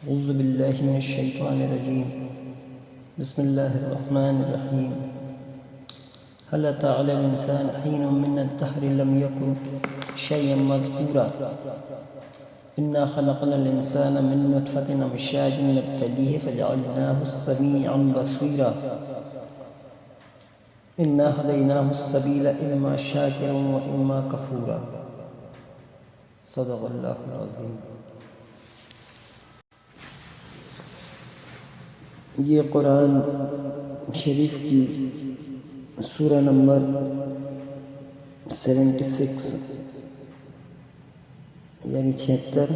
أعوذ بالله من الشيطان الرجيم بسم الله الرحمن الرحيم هل أتى على الإنسان حين من الدهر لم يكن شيئا مذكورا إنا خلقنا الإنسان من نطفة أمشاج نبتليه فجعلناه سميعا بصيرا إنا هديناه السبيل إما شاكرا وإما كفورا صدق الله العظيم۔ یہ قرآن شریف کی سورہ نمبر 76 یعنی 76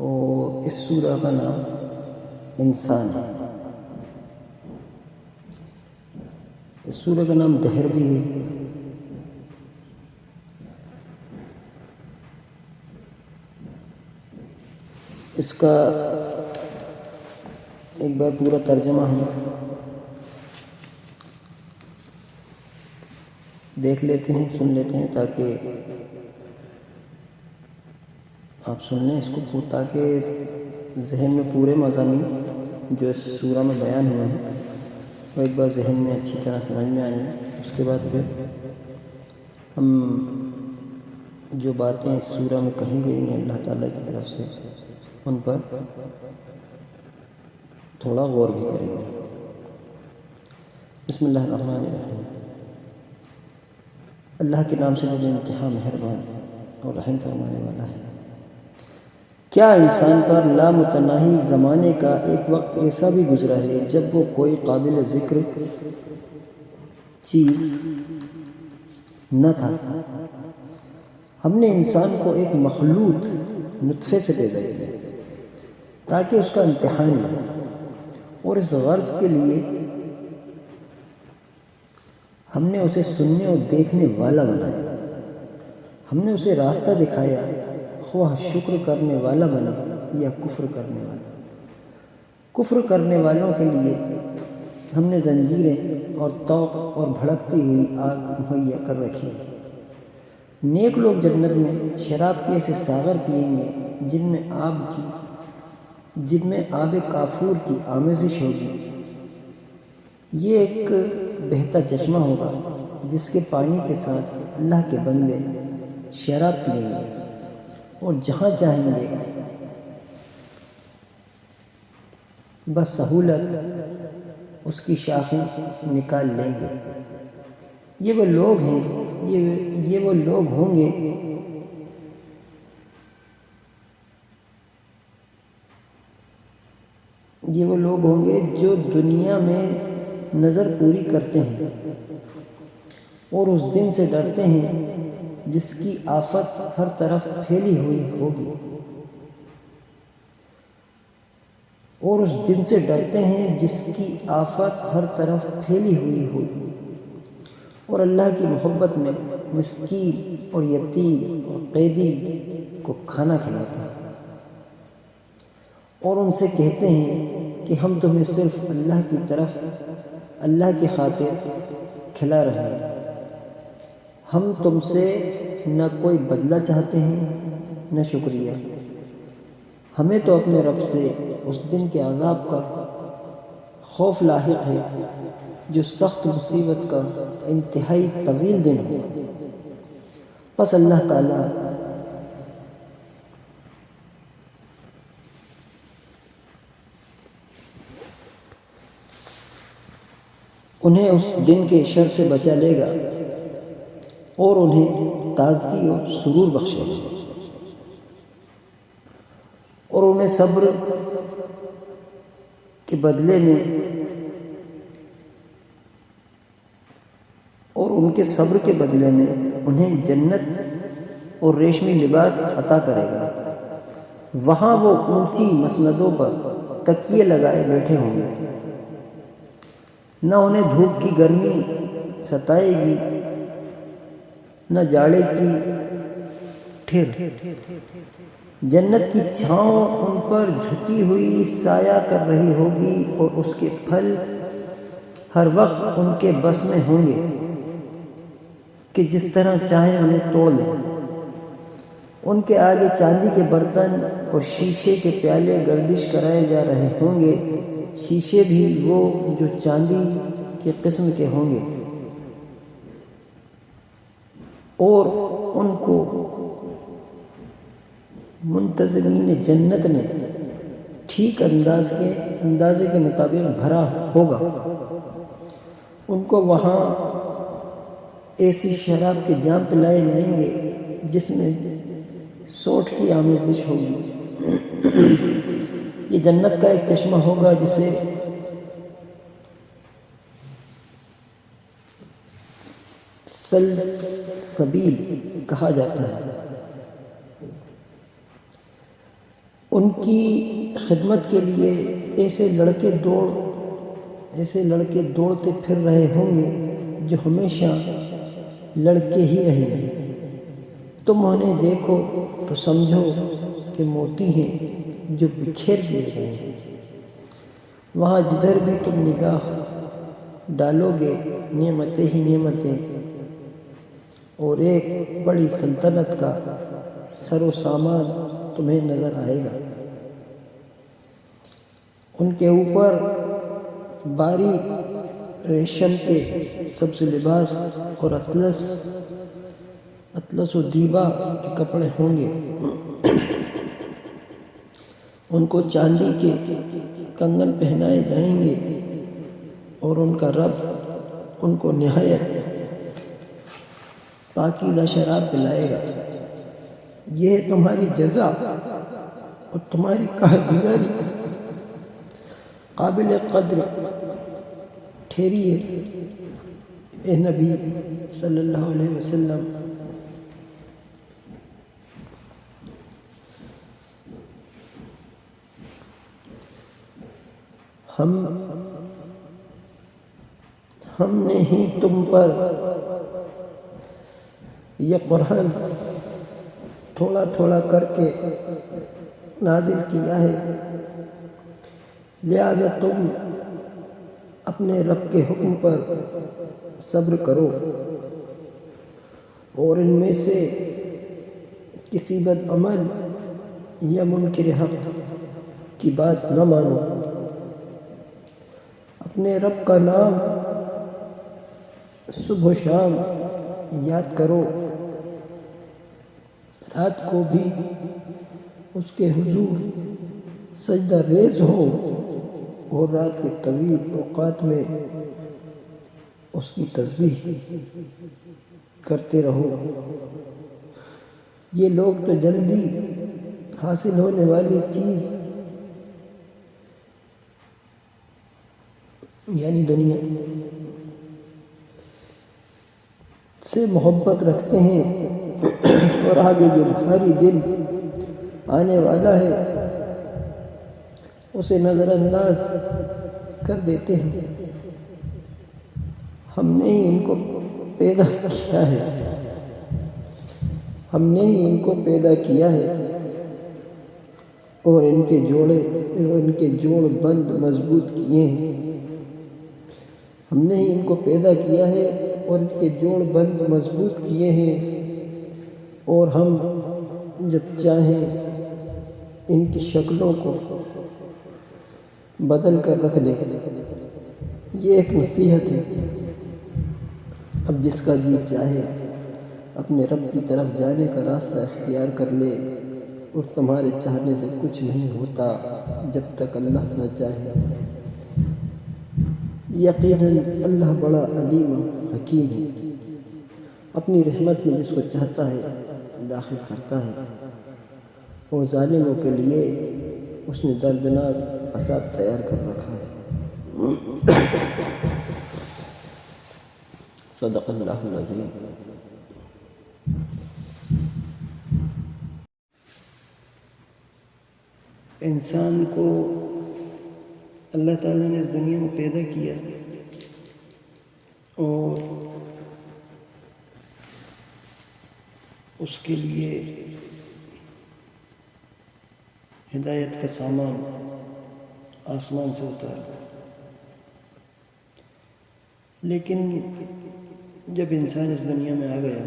اور اس سورہ کا نام انسان ہے۔ اس سورہ کا نام دہر بھی ہے۔ اس کا ایک بار پورا ترجمہ ہم دیکھ لیتے ہیں، سن لیتے ہیں تاکہ آپ سن لیں اس کو، تاکہ ذہن میں پورے مضامین جو اس سورہ میں بیان ہوئے ہیں وہ ایک بار ذہن میں اچھی طرح سمجھ میں آئیں۔ اس کے بعد پھر ہم جو باتیں اس سورہ میں کہی گئی ہیں اللہ تعالیٰ کی طرف سے ان پر تھوڑا غور بھی کریں گے۔ بسم اللہ الرحمن الرحیم۔ اللہ کے نام سے جو بے انتہا مہربان اور رحم فرمانے والا ہے۔ کیا انسان پر لامتناہی زمانے کا ایک وقت ایسا بھی گزرا ہے جب وہ کوئی قابل ذکر چیز نہ تھا؟ ہم نے انسان کو ایک مخلوط نطفے سے پیدا کیا تاکہ اس کا امتحان لے، اور اس غرض کے لیے ہم نے اسے سننے اور دیکھنے والا بنایا۔ ہم نے اسے راستہ دکھایا، خواہ شکر کرنے والا بنا یا کفر کرنے والا۔ کفر کرنے والوں کے لیے ہم نے زنجیریں اور طوق اور بھڑکتی ہوئی آگ مہیا کر رکھی۔ نیک لوگ جنت میں شراب کے ایسے ساغر پیئیں گے جن میں آب کافور کی آمیزش ہوگی۔ یہ ایک بہتا چشمہ ہوگا جس کے پانی کے ساتھ اللہ کے بندے شراب پئیں گے اور جہاں چاہیں گے بسہولت اس کی شاخیں نکال لیں گے۔ یہ وہ لوگ ہوں گے جو دنیا میں نظر پوری کرتے ہیں اور اس دن سے ڈرتے ہیں جس کی آفت ہر طرف پھیلی ہوئی ہوگی، اور اللہ کی محبت میں مسکین اور یتیم اور قیدی کو کھانا کھلاتا ہے، اور ان سے کہتے ہیں کہ ہم تمہیں صرف اللہ کی خاطر کھلا رہے ہیں، ہم تم سے نہ کوئی بدلہ چاہتے ہیں نہ شکریہ۔ ہمیں تو اپنے رب سے اس دن کے عذاب کا خوف لاحق ہے جو سخت مصیبت کا انتہائی طویل دن ہو۔ پس اللہ تعالیٰ انہیں اس دن کے شر سے بچا لے گا اور انہیں تازگی اور سرور بخشے گا، اور انہیں صبر کے بدلے میں انہیں جنت اور ریشمی لباس عطا کرے گا۔ وہاں وہ اونچی مسندوں پر تکیے لگائے بیٹھے ہوں گے، نہ انہیں دھوپ کی گرمی ستائے گی نہ جاڑے کی ٹھر۔ جنت کی چھاؤں ان پر جھکی ہوئی سایہ کر رہی ہوگی، اور اس کے پھل ہر وقت ان کے بس میں ہوں گے کہ جس طرح چاہیں انہیں توڑ لیں، ان کے آگے چاندی کے برتن اور شیشے کے پیالے گردش کرائے جا رہے ہوں گے، شیشے بھی وہ جو چاندی کے قسم کے ہوں گے، اور ان کو منتظمین جنت نے ٹھیک اندازے کے مطابق بھرا ہوگا۔ ان کو وہاں ایسی شراب کے جام پلائے جائیں گے جس میں سوٹھ کی آمیزش ہوگی۔ یہ جنت کا ایک چشمہ ہوگا جسے سلسبیل کہا جاتا ہے۔ ان کی خدمت کے لیے ایسے لڑکے دوڑتے پھر رہے ہوں گے جو ہمیشہ لڑکے ہی رہیں گے۔ تم انہیں دیکھو تو سمجھو کہ موتی ہیں جو بکھیر دیے گئے ہیں۔ وہاں جدھر بھی تم نگاہ ڈالو گے نعمتیں ہی نعمتیں، اور ایک بڑی سلطنت کا سر و سامان تمہیں نظر آئے گا۔ ان کے اوپر باریک ریشم کے سبز لباس اور اطلس و دیبا کے کپڑے ہوں گے۔ ان کو چاندی کے کنگن پہنائے جائیں گے اور ان کا رب ان کو نہایت پاکیزہ شراب پلائے گا۔ یہ تمہاری جزا اور تمہاری کارگزاری قابل قدر ٹھہری ہے، اے نبی صلی اللہ علیہ وسلم۔ ہم نے ہی تم پر یہ قرآن تھوڑا تھوڑا کر کے نازل کیا ہے، لہذا تم اپنے رب کے حکم پر صبر کرو اور ان میں سے کسی بد عمل یا منکر حق کی بات نہ مانو۔ اپنے رب کا نام صبح و شام یاد کرو، رات کو بھی اس کے حضور سجدہ ریز ہو اور رات کے طویل اوقات میں اس کی تسبیح کرتے رہو۔ یہ لوگ تو جلدی حاصل ہونے والی چیز یعنی دنیا سے محبت رکھتے ہیں، اور آگے جو بھاری دن آنے والا ہے اسے نظر انداز کر دیتے ہیں۔ ہم نے ہی ان کو پیدا کیا ہے اور ان کے جوڑ بند مضبوط کیے ہیں۔ ہم نے ہی ان کو پیدا کیا ہے اور ان کے جوڑ بند مضبوط کیے ہیں، اور ہم جب چاہیں ان کی شکلوں کو بدل کر رکھ دیں۔ یہ ایک نصیحت ہے۔ اب جس کا جی چاہے اپنے رب کی طرف جانے کا راستہ اختیار کر لے، اور تمہارے چاہنے سے کچھ نہیں ہوتا جب تک اللہ نہ چاہے۔ یقیناً اللہ بڑا علیم حکیم ہے، اپنی رحمت میں جس کو چاہتا ہے داخل کرتا ہے، اور ظالموں کے لیے اس نے دردناک عذاب تیار کر رکھا ہے۔ صدق اللہ العظیم۔ انسان کو اللہ تعالیٰ نے اس دنیا میں پیدا کیا اور اس کے لیے ہدایت کا سامان آسمان سے اتارا، لیکن جب انسان اس دنیا میں آ گیا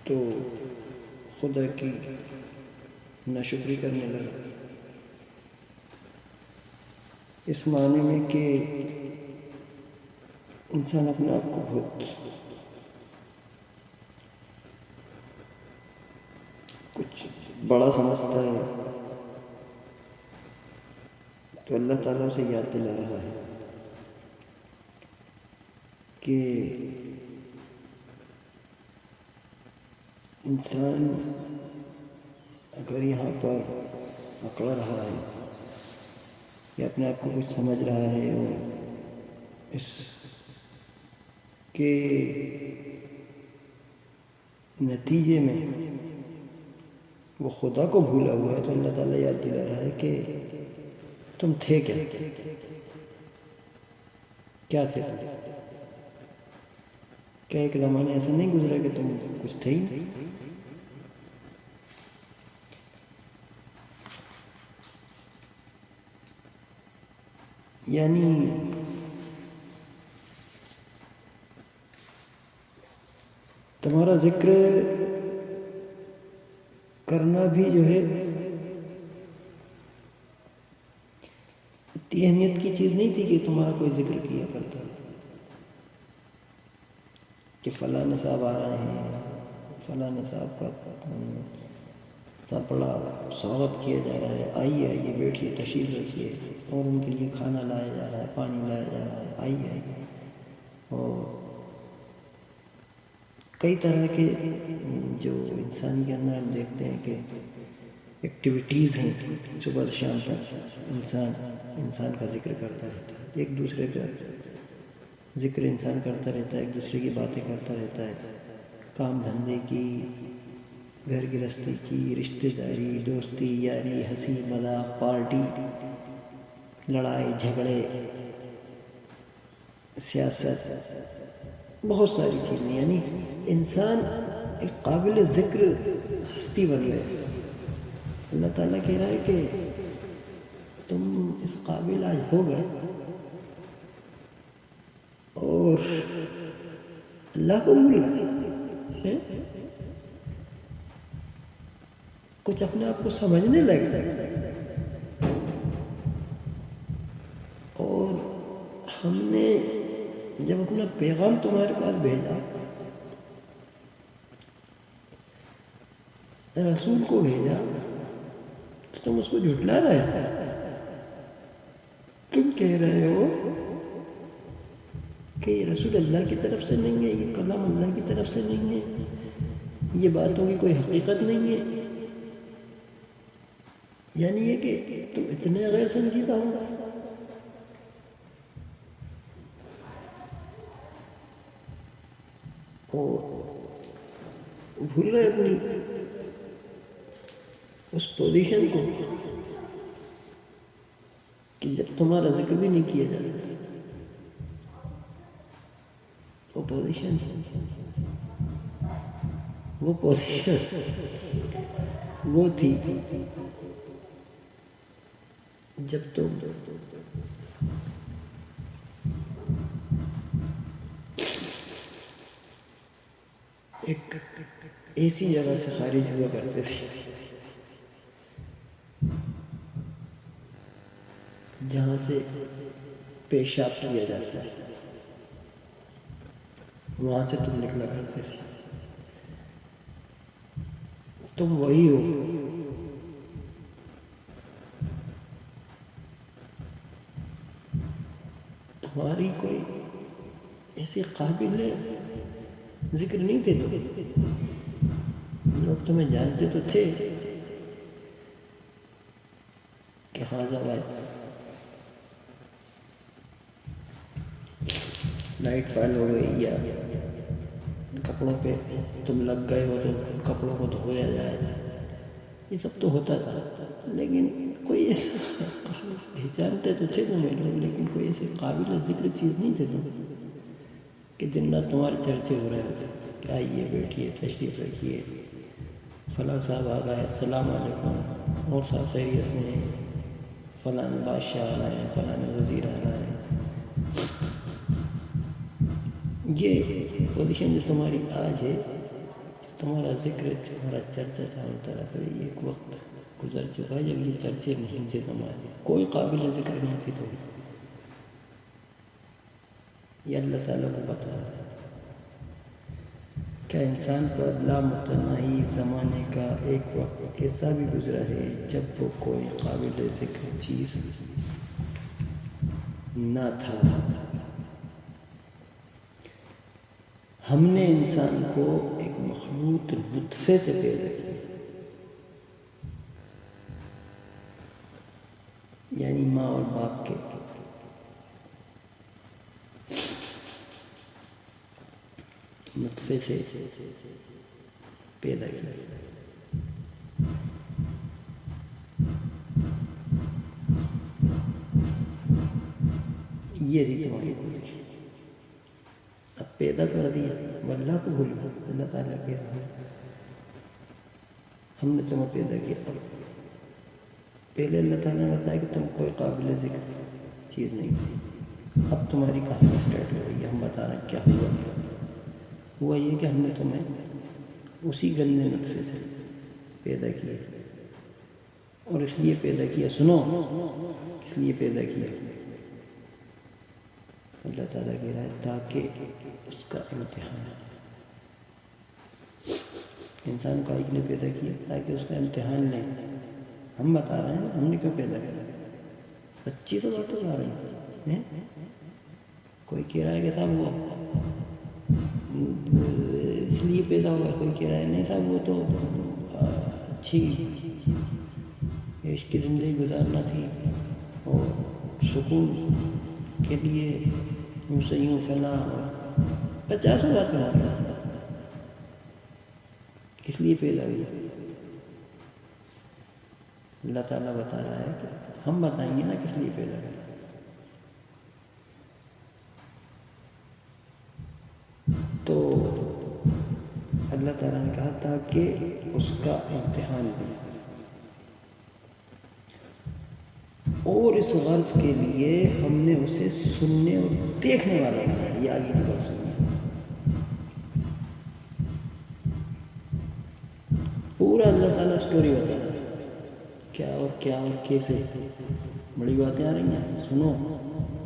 تو خدا کی ناشکری کرنے لگا، اس معنی میں کہ انسان اپنے آپ کو بہت کچھ بڑا سمجھتا ہے، تو اللہ تعالیٰ سے یاد دلا رہا ہے کہ انسان اگر یہاں پر اکڑا رہا ہے یا اپنے آپ کو کچھ سمجھ رہا ہے اور اس کے نتیجے میں وہ خدا کو بھولا ہوا ہے، تو اللہ تعالیٰ یاد دلا رہا ہے کہ تم تھے کیا تھے؟ کیا ایک زمانے ایسا نہیں گزرا کہ تم کچھ تھے ہی نہیں؟ یعنی تمہارا ذکر کرنا بھی جو ہے اتنی اہمیت کی چیز نہیں تھی کہ تمہارا کوئی ذکر کیا کرتا کہ فلاں صاحب آ رہے ہیں، فلاں صاحب کا بڑا سواگت کیا جا رہا ہے، آئیے بیٹھیے، تشریف رکھیے، اور ان کے لیے کھانا لایا جا رہا ہے، پانی لایا جا رہا ہے، آئیے اور کئی طرح کے جو انسان کے اندر ہم دیکھتے ہیں کہ ایکٹیویٹیز ہیں، صبح سے شام تک انسان کا ذکر کرتا رہتا ہے، ایک دوسرے کا ذکر انسان کرتا رہتا ہے، ایک دوسرے کی باتیں کرتا رہتا ہے، کام دھندے کی، گھر گرہستی کی، رشتہ داری، دوستی یاری، ہنسی مذاق، پارٹی، لڑائی جھگڑے، سیاست، بہت ساری چیزیں، یعنی انسان ایک قابل ذکر ہستی بن گئے۔ اللہ تعالیٰ کہہ رہا ہے کہ تم اس قابل آج ہو گئے اور اللہ کو بھول گئے، کچھ اپنے آپ کو سمجھنے لگے، اور ہم نے جب اپنا پیغام تمہارے پاس بھیجا، رسول کو بھیجا، تو تم اس کو جھٹلا رہے ہو، تم کہہ رہے ہو کہ یہ رسول اللہ کی طرف سے نہیں ہے، یہ کلام اللہ کی طرف سے نہیں ہے، یہ باتوں کی کوئی حقیقت نہیں ہے، یعنی یہ کہ تم اتنے غیر سنجیدہ ہو، بھول گئے اپنی اس پوزیشن کو کہ جب تمہارا ذکر بھی نہیں کیا جاتا تھا، وہ پوزیشن وہ تھی جب تم ایک ایسی جگہ سے خارج ہوا کرتے تھے جہاں سے پیشاب کیا جاتا ہے، وہاں سے تم نکلا کرتے تھے، تم وہی ہو۔ تمہاری کوئی ایسی قابل ذکر نہیں تھے، لوگ تمہیں جانتے تو تھے کہ حاضر بھائی لائٹ فائل ہو گئی، یا کپڑوں پہ تم لگ گئے ہو تو کپڑوں کو دھویا جائے، یہ سب تو ہوتا تھا، لیکن کوئی ایسا پہچانتے تو تھے تمہیں لوگ، لیکن کوئی ایسے قابل ذکر چیز نہیں تھے تم کہ دن رات تمہارے چرچے ہو رہے ہوتے کہ آئیے بیٹھیے، تشریف رکھیے، فلاں صاحب آ گئے، السلام علیکم، اور سب خیریت سے ہیں، فلاں بادشاہ آنا ہے، فلاں وزیر آنا ہے۔ یہ پوزیشن جو تمہاری آج ہے، تمہارا ذکر تمہارا چرچا چاروں طرف ہے. ایک وقت گزر چکا ہے جب یہ چرچے نہیں تھے تمہارے, کوئی قابل ذکر نہیں تھی تم. یہ اللہ تعالیٰ کو بتا رہا ہے. کیا انسان پر لامتناہی زمانے کا ایک وقت ایسا بھی گزرا ہے جب وہ کوئی قابل ذکر چیز نہ تھا؟ ہم نے انسان کو ایک مخلوط نطفے سے پیدا کیا, یعنی ماں اور باپ کے نطفے سے پیدا کیا. یہ تھی تمہاری کوشش. اب پیدا کر دیا, اللہ کو بھول گیا. اللہ تعالیٰ کہہ رہا ہے ہم نے تمہیں پیدا کیا. اب پہلے اللہ تعالیٰ نے بتایا کہ تم کوئی قابل ذکر چیز نہیں تھی. اب تمہاری کہانی اسٹارٹ ہو گئی ہے. ہم بتا رہے ہیں کیا ہوا. ہوا یہ کہ ہم نے تمہیں اسی گندے نطفے سے پیدا کیا, اور اس لیے پیدا کیا, سنو کس لیے پیدا کیا. اللہ تعالیٰ کہہ رہا ہے تاکہ اس کا امتحان. انسان کو ایک نے پیدا کیا تاکہ اس کا امتحان لیں. ہم بتا رہے ہیں ہم نے کیوں پیدا کرا. بچی تو بات آ رہی ہیں. کوئی کہہ رہا ہے کہ صاحب وہ اس لیے پیدا ہوا, کوئی کہہ رہا ہے نہیں صاحب وہ تو اچھی عیش کی زندگی گزارنا تھی اور سکون کے لیے یوں سے یوں فلاں 50 بات بناتا ہے. کس لیے پیدا ہوئی. اللہ تعالیٰ بتا رہا ہے کہ ہم بتائیں گے نا کس لیے پیدا ہوئی. تو اللہ تعالیٰ نے کہا تاکہ اس کا امتحان بھی, اور اس غرض کے لیے ہم نے اسے سننے اور دیکھنے والا بنایا. یہ آگے کی بات سنیے. پورا اللہ تعالیٰ سٹوری بتا رہا ہے کیا اور کیسے. بڑی باتیں آ رہی ہیں, سنو.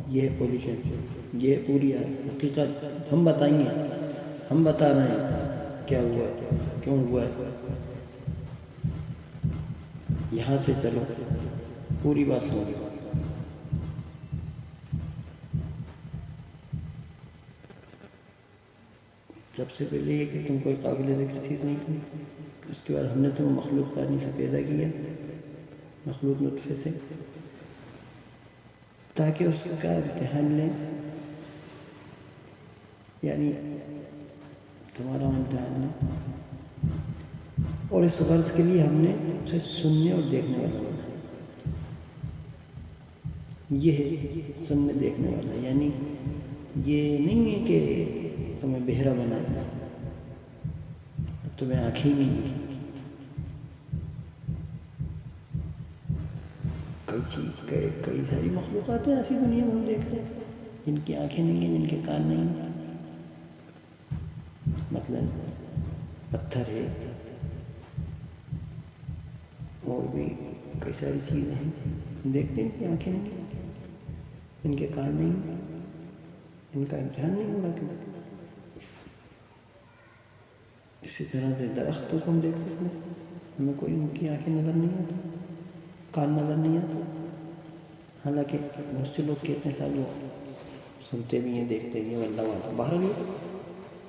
یہ ہے پوزیشن, یہ پوری حقیقت ہم بتائیں گے. ہم بتا رہے ہیں کیا ہوا ہے, کیوں ہوا ہے. یہاں سے چلو پوری بات سمجھو. سب سے پہلے یہ کہ تم کوئی قابل ذکر چیز نہیں تھی. اس کے بعد ہم نے تمہیں مخلوق پانی سے پیدا کیا, مخلوق نطفے سے, تاکہ اس کا امتحان لیں. یعنی تمہارا امتحان لیں, اور اس غرض کے لیے ہم نے اسے سننے اور دیکھنے والا بنایا. یہ ہے سننے دیکھنے والا. یعنی یہ نہیں ہے کہ تمہیں بہرا بنا دیا, تمہیں آنکھیں نہیں دی. کئی ساری مخلوقات ہیں ایسی دنیا میں ہم دیکھتے ہیں جن کی آنکھیں نہیں ہیں, جن کے کان نہیں ہیں. مثلاً پتھر ہے, اور بھی کئی ساری چیزیں ہیں دیکھتے ہیں کہ آنکھیں نہیں ہیں, ان کے کان نہیں ہیں, ان کا امتحان نہیں ہو رہا. کیوں اسی طرح سے درختوں کو ہم دیکھ سکتے ہیں, ہمیں کوئی ان کی آنکھیں نظر نہیں آتی, کان نظر نہیں آتا. حالانکہ بہت سے لوگ کہتے ہیں صاحب وہ سنتے بھی ہیں دیکھتے بھی ہیں, واللہ اعلم. باہر بھی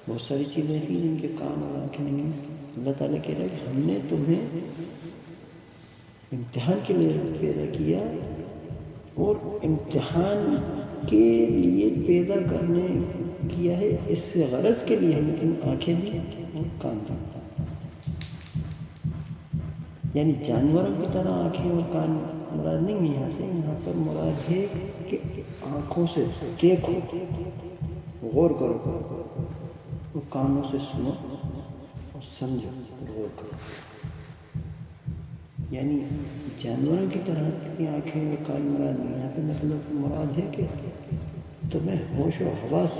بہت ساری چیزیں ایسی ہیں جن کے کان اور آنکھیں نہیں ہیں. اللہ تعالیٰ کہہ رہا ہے کہ ہم نے تمہیں امتحان کے لیے پیدا کیا, اور امتحان کے لیے پیدا کرنے کیا ہے. اس غرض کے لیے ہم نے آنکھیں بھی اور کان بھی. یعنی جانوروں کی طرح آنکھیں اور کان مراد نہیں ہے یہاں سے. یہاں پر مراد ہے کہ آنکھوں سے دیکھو, غور کرو, اور کانوں سے سنو اور سمجھو, غور کرو. یعنی جانوروں کی طرح کی آنکھیں اور کان مراد نہیں. یہاں پہ مطلب مراد ہے کہ تمہیں ہوش و حواس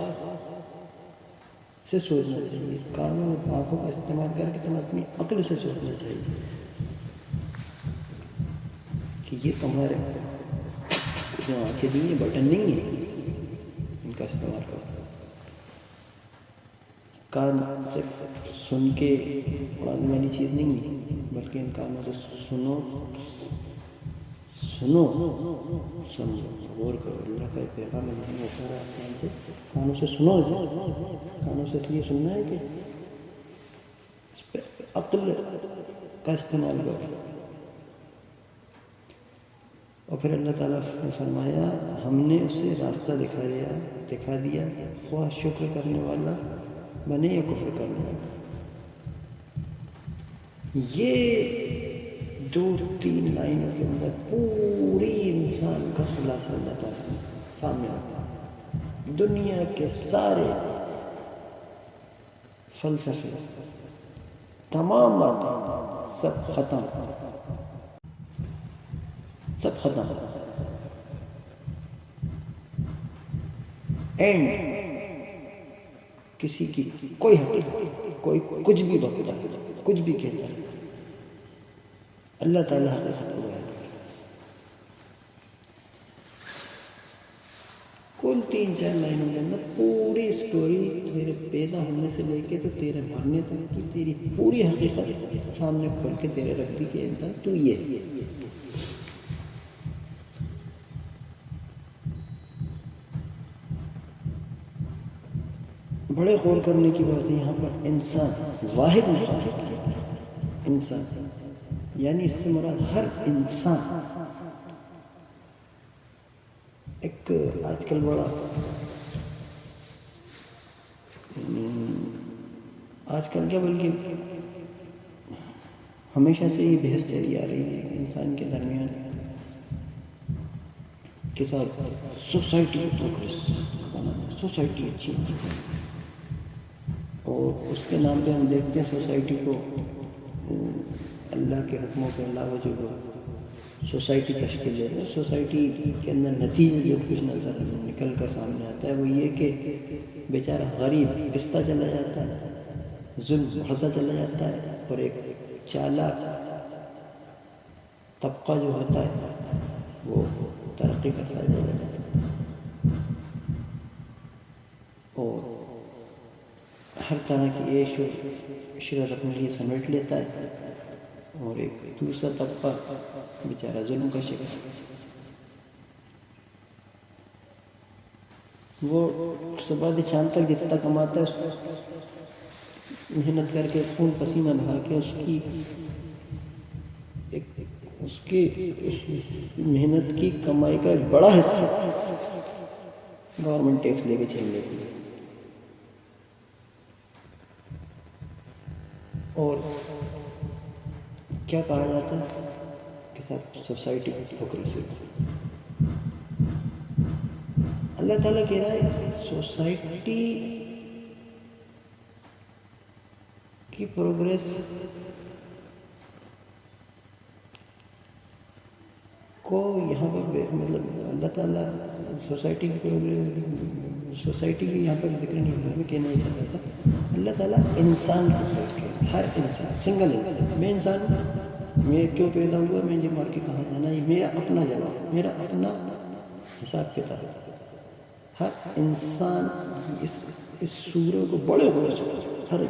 سے سوچنا چاہیے، کانوں اور آنکھوں کا استعمال کر کے تمہیں اپنی عقل سے سوچنا چاہیے کہ یہ تمہارے جو آنکھیں دی ہیں بٹن نہیں ہیں، ان کا استعمال کرو۔ کان صرف سن کے اڑانے والی چیز نہیں ہے، بلکہ ان کانوں سے سنو غور کرو۔ اللہ کا پیغام نہیں ہوتا رہا کان سے، کانوں سے سنو، کانوں سے اس لیے سننا ہے کہ اس پہ عقل کا استعمال کرو۔ اور پھر اللہ تعالیٰ نے فرمایا ہم نے اسے راستہ دکھا دیا، خواہ شکر کرنے والا بنے یا کفر کرنے والا۔ یہ 2-3 لائنوں کے اندر پوری انسان کا خلاصہ اللہ تعالیٰ سامنے رکھا۔ دنیا کے سارے فلسفے، تمام باتیں سب ختم، اینڈ کسی کی کوئی حقیقت، کوئی کچھ بھی بکتا ہے، کچھ بھی کہتا ہے، اللہ تعالیٰ حقیقت کو بیان کرے۔ کل 3-4 لائنوں کے اندر پوری سٹوری تیرے پیدا ہونے سے لے کے تو تیرے مرنے تک کی تیری پوری حقیقت سامنے کھول کے تیرے رکھ دی کہ انسان تو یہ ہے۔ بڑے غور کرنے کی بات ہے یہاں پر انسان واحد مخلوق ہے، انسان یعنی اس سے مراد ہر انسان۔ ایک آج کل بڑا آج کل کیا بلکہ ہمیشہ سے یہ بحث چلی آ رہی ہے انسان کے درمیان کہ سوسائٹی پروگریس بنانا، سوسائٹی اچھی ہے، اور اس کے نام پہ ہم دیکھتے ہیں سوسائٹی کو اللہ کے حکموں کے علاوہ جو سوسائٹی تشکیل دے رہے ہیں، سوسائٹی کے اندر نتیجے جو کچھ نکل کر سامنے آتا ہے وہ یہ کہ بیچارہ غریب پستا چلا جاتا ہے، ظلم بڑھتا چلا جاتا ہے، اور ایک چالاک طبقہ جو ہوتا ہے وہ ترقی کرتا چلا جاتا ہے، اور ہر طرح کی عیش و عشرت اپنے لیے سمیٹ لیتا ہے، اور ایک دوسرا طبقہ بیچارہ ظلم کا شکار۔ وہ صبح سے شام تک جتنا کماتا ہے محنت کر کے خون پسینہ بہا کے اس کی محنت کی کمائی کا ایک بڑا حصہ گورنمنٹ ٹیکس لے کے چھین لیتی ہے، اور کیا کہا جاتا ہے کہ سب سوسائٹی پروگریسو۔ اللہ تعالیٰ کہہ رہا ہے سوسائٹی کی پروگریس کو یہاں پر مطلب اللہ تعالیٰ سوسائٹی کی پروگریس، سوسائٹی کی یہاں پر ذکر نہیں ہوا، میں کہنا ہی چاہتا تھا اللہ تعالیٰ انسان کی سوچ کے، ہر انسان، سنگل انسان، میں انسان ہوں، میں کیوں پیدا ہوا، میں یہ مار کے کہاں جانا، یہ میرا اپنا جواب، میرا اپنا حساب کتاب۔ ہر انسان اس سورہ کو بڑے بڑے سے ہر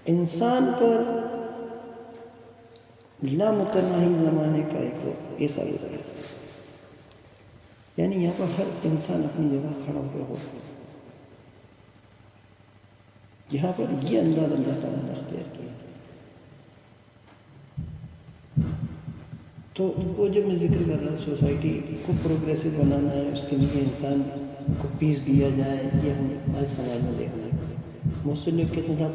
انسان پر لامتناہی زمانے کا ایک ایسا گزر ہے، یعنی یہاں پر ہر انسان اپنی جگہ کھڑا ہو گیا، یہاں پر یہ انداز اللہ تعالیٰ نے اختیار کیا۔ تو وہ جب میں ذکر کر رہا ہوں سوسائٹی کو پروگریسو بنانا ہے، اس کے لیے انسان کو پیس دیا جائے، یہ ہم آج سماج میں دیکھ رہے ہیں۔ بہت سے لوگ کہتے ہیں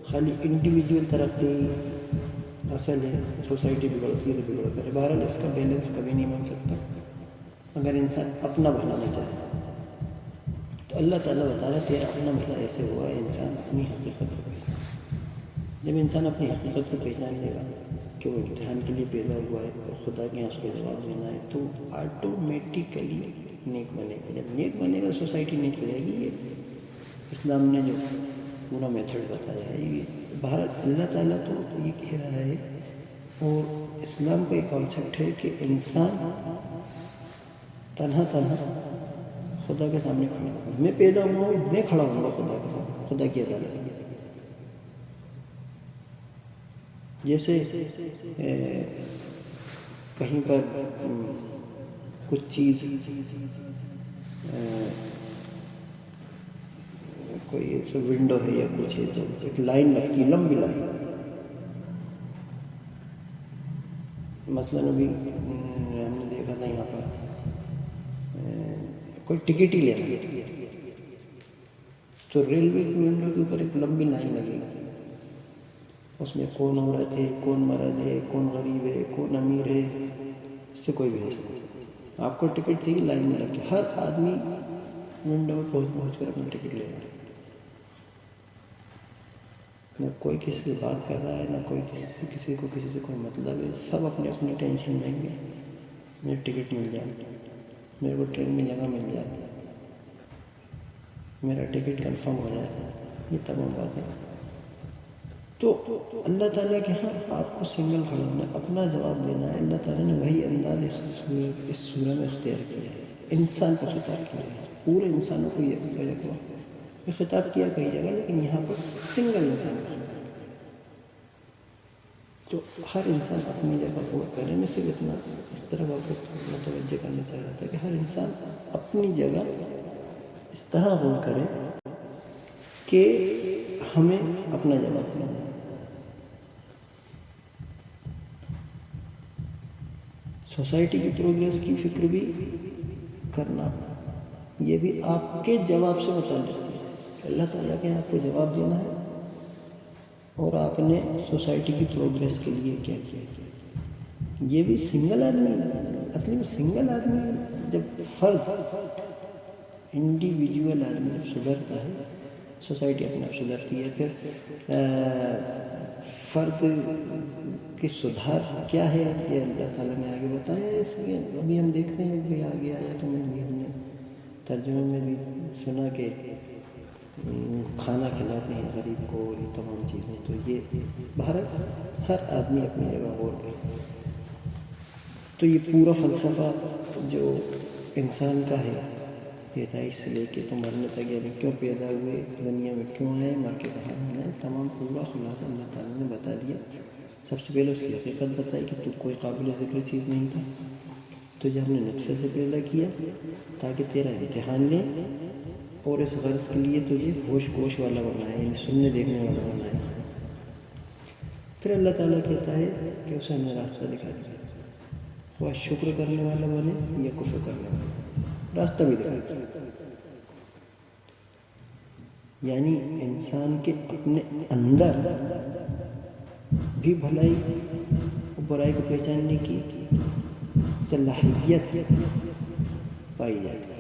خالی انڈیویجول ترقی اصل ہے، سوسائٹی بگڑتی ہے تو بگڑ کرے، بہرحال اس کا بیلنس کبھی نہیں بن سکتا اگر انسان اپنا بنانا چاہے۔ تو اللہ تعالیٰ بتا رہا ہے تیرا اپنا بھلا ایسے ہوا ہے انسان اپنی حقیقت کو پہچان۔ جب انسان اپنی حقیقت کو پہچان لے گا کہ وہ امتحان کے لیے پیدا ہوا ہے اور خدا کے یہاں اس کو جواب دینا ہے، تو آٹومیٹیکلی نیک بنے گا۔ جب نیک بنے گا سوسائٹی نیک ہو جائے گی۔ اسلام نے جو پورا میتھڈ بتایا ہے، یہ بہرحال اللہ تعالیٰ تو یہ کہہ رہا ہے، اور اسلام کا ایک کانسیپٹ ہے کہ انسان تنہا خدا کے سامنے کھڑا ہوگا. میں پیدا ہوا ہوں، میں کھڑا ہوں گا خدا کے سامنے، خدا کی عدالت میں. جیسے کہیں پر کچھ چیز کوئی ونڈو ہے یا کچھ ہے تو ایک لائن لگتی ہے، لمبی لائن. مثلاً ابھی ہم نے دیکھا تھا یہاں پر کوئی ٹکٹ ہی لینا ہے تو ریلوے کی ونڈو کے اوپر ایک لمبی لائن لگے گی. اس میں کون عورت ہے، کون مرد ہے، کون غریب ہے، کون امیر ہے، اس سے کوئی بھی حیثیت نہیں. آپ کو ٹکٹ چاہیے، لائن میں لگ کے ہر آدمی ونڈو میں پہنچ کر اپنا ٹکٹ لے رہا ہے. نہ کوئی کسی سے بات کر رہا ہے، نہ کوئی کسی سے کوئی مطلب ہے. سب اپنے اپنے ٹینشن میں گے، مجھے ٹکٹ مل جائے، میرے کو ٹرین میں جگہ مل جائے، میرا ٹکٹ کنفرم ہو جائے. یہ تمام باتیں. تو اللہ تعالیٰ کے ہاں آپ کو سنگل کھڑا ہونا ہے، اپنا جواب دینا ہے. اللہ تعالیٰ نے وہی انداز اس سورہ میں اختیار کیا ہے. انسان کو خطاب کیا ہے، پورے انسانوں کو یہ خطاب کیا کئی جگہ، لیکن یہاں پر سنگل انسان. تو ہر انسان اپنی جگہ غور کرے. میں صرف اتنا اس طرح آپ کو متوجہ کرنا چاہ رہا تھا کہ ہر انسان اپنی جگہ اس طرح غور کرے کہ ہمیں اپنا جواب دینا ہے. سوسائٹی کی پروگریس کی فکر بھی کرنا، یہ بھی آپ کے جواب سے متعلق ہے. اللہ تعالیٰ کے آپ کو جواب دینا ہے اور آپ نے سوسائٹی کی پروگریس کے لیے کیا کیا. یہ بھی سنگل آدمی، اصلی میں سنگل آدمی جب فرد انڈیویجول آدمی جب سدھرتا ہے، سوسائٹی اپنے آپ سدھرتی ہے. پھر فرد کی سدھار کیا ہے یہ اللہ تعالیٰ نے آگے بتایا ہے. اس لیے ابھی ہم دیکھتے ہیں کہ آگے آیا تو میں بھی ہم نے ترجمے میں بھی سنا کہ کھانا کھلاتے ہیں غریب کو اور یہ تمام چیزیں. تو یہ بہرحال ہر آدمی اپنی جگہ غور کرے. تو یہ پورا فلسفہ جو انسان کا ہے، پیدائش سے لے کے تو مرنے تک، یعنی کیوں پیدا ہوئے، دنیا میں کیوں آئے، مر کے کہاں جانا ہے، تمام پورا خلاصہ اللہ تعالیٰ نے بتا دیا. سب سے پہلے اس کی حقیقت بتائی کہ تو کوئی قابل ذکر چیز نہیں تھا. تجھے ہم نے نطفے سے پیدا کیا تاکہ تیرا امتحان لیں، اور اس غرض کے لیے تجھے ہوش گوش والا بنایا، یعنی سننے دیکھنے والا بنایا. پھر اللہ تعالیٰ کہتا ہے کہ اسے ہم نے راستہ دکھا دیا، خواہ شکر کرنے والا بنے یا کفر کرنے والا، راستہ بھی دکھا دیا. یعنی انسان کے اپنے اندر بھی بھلائی اور برائی کو پہچاننے کی صلاحیت پائی جاتی ہے.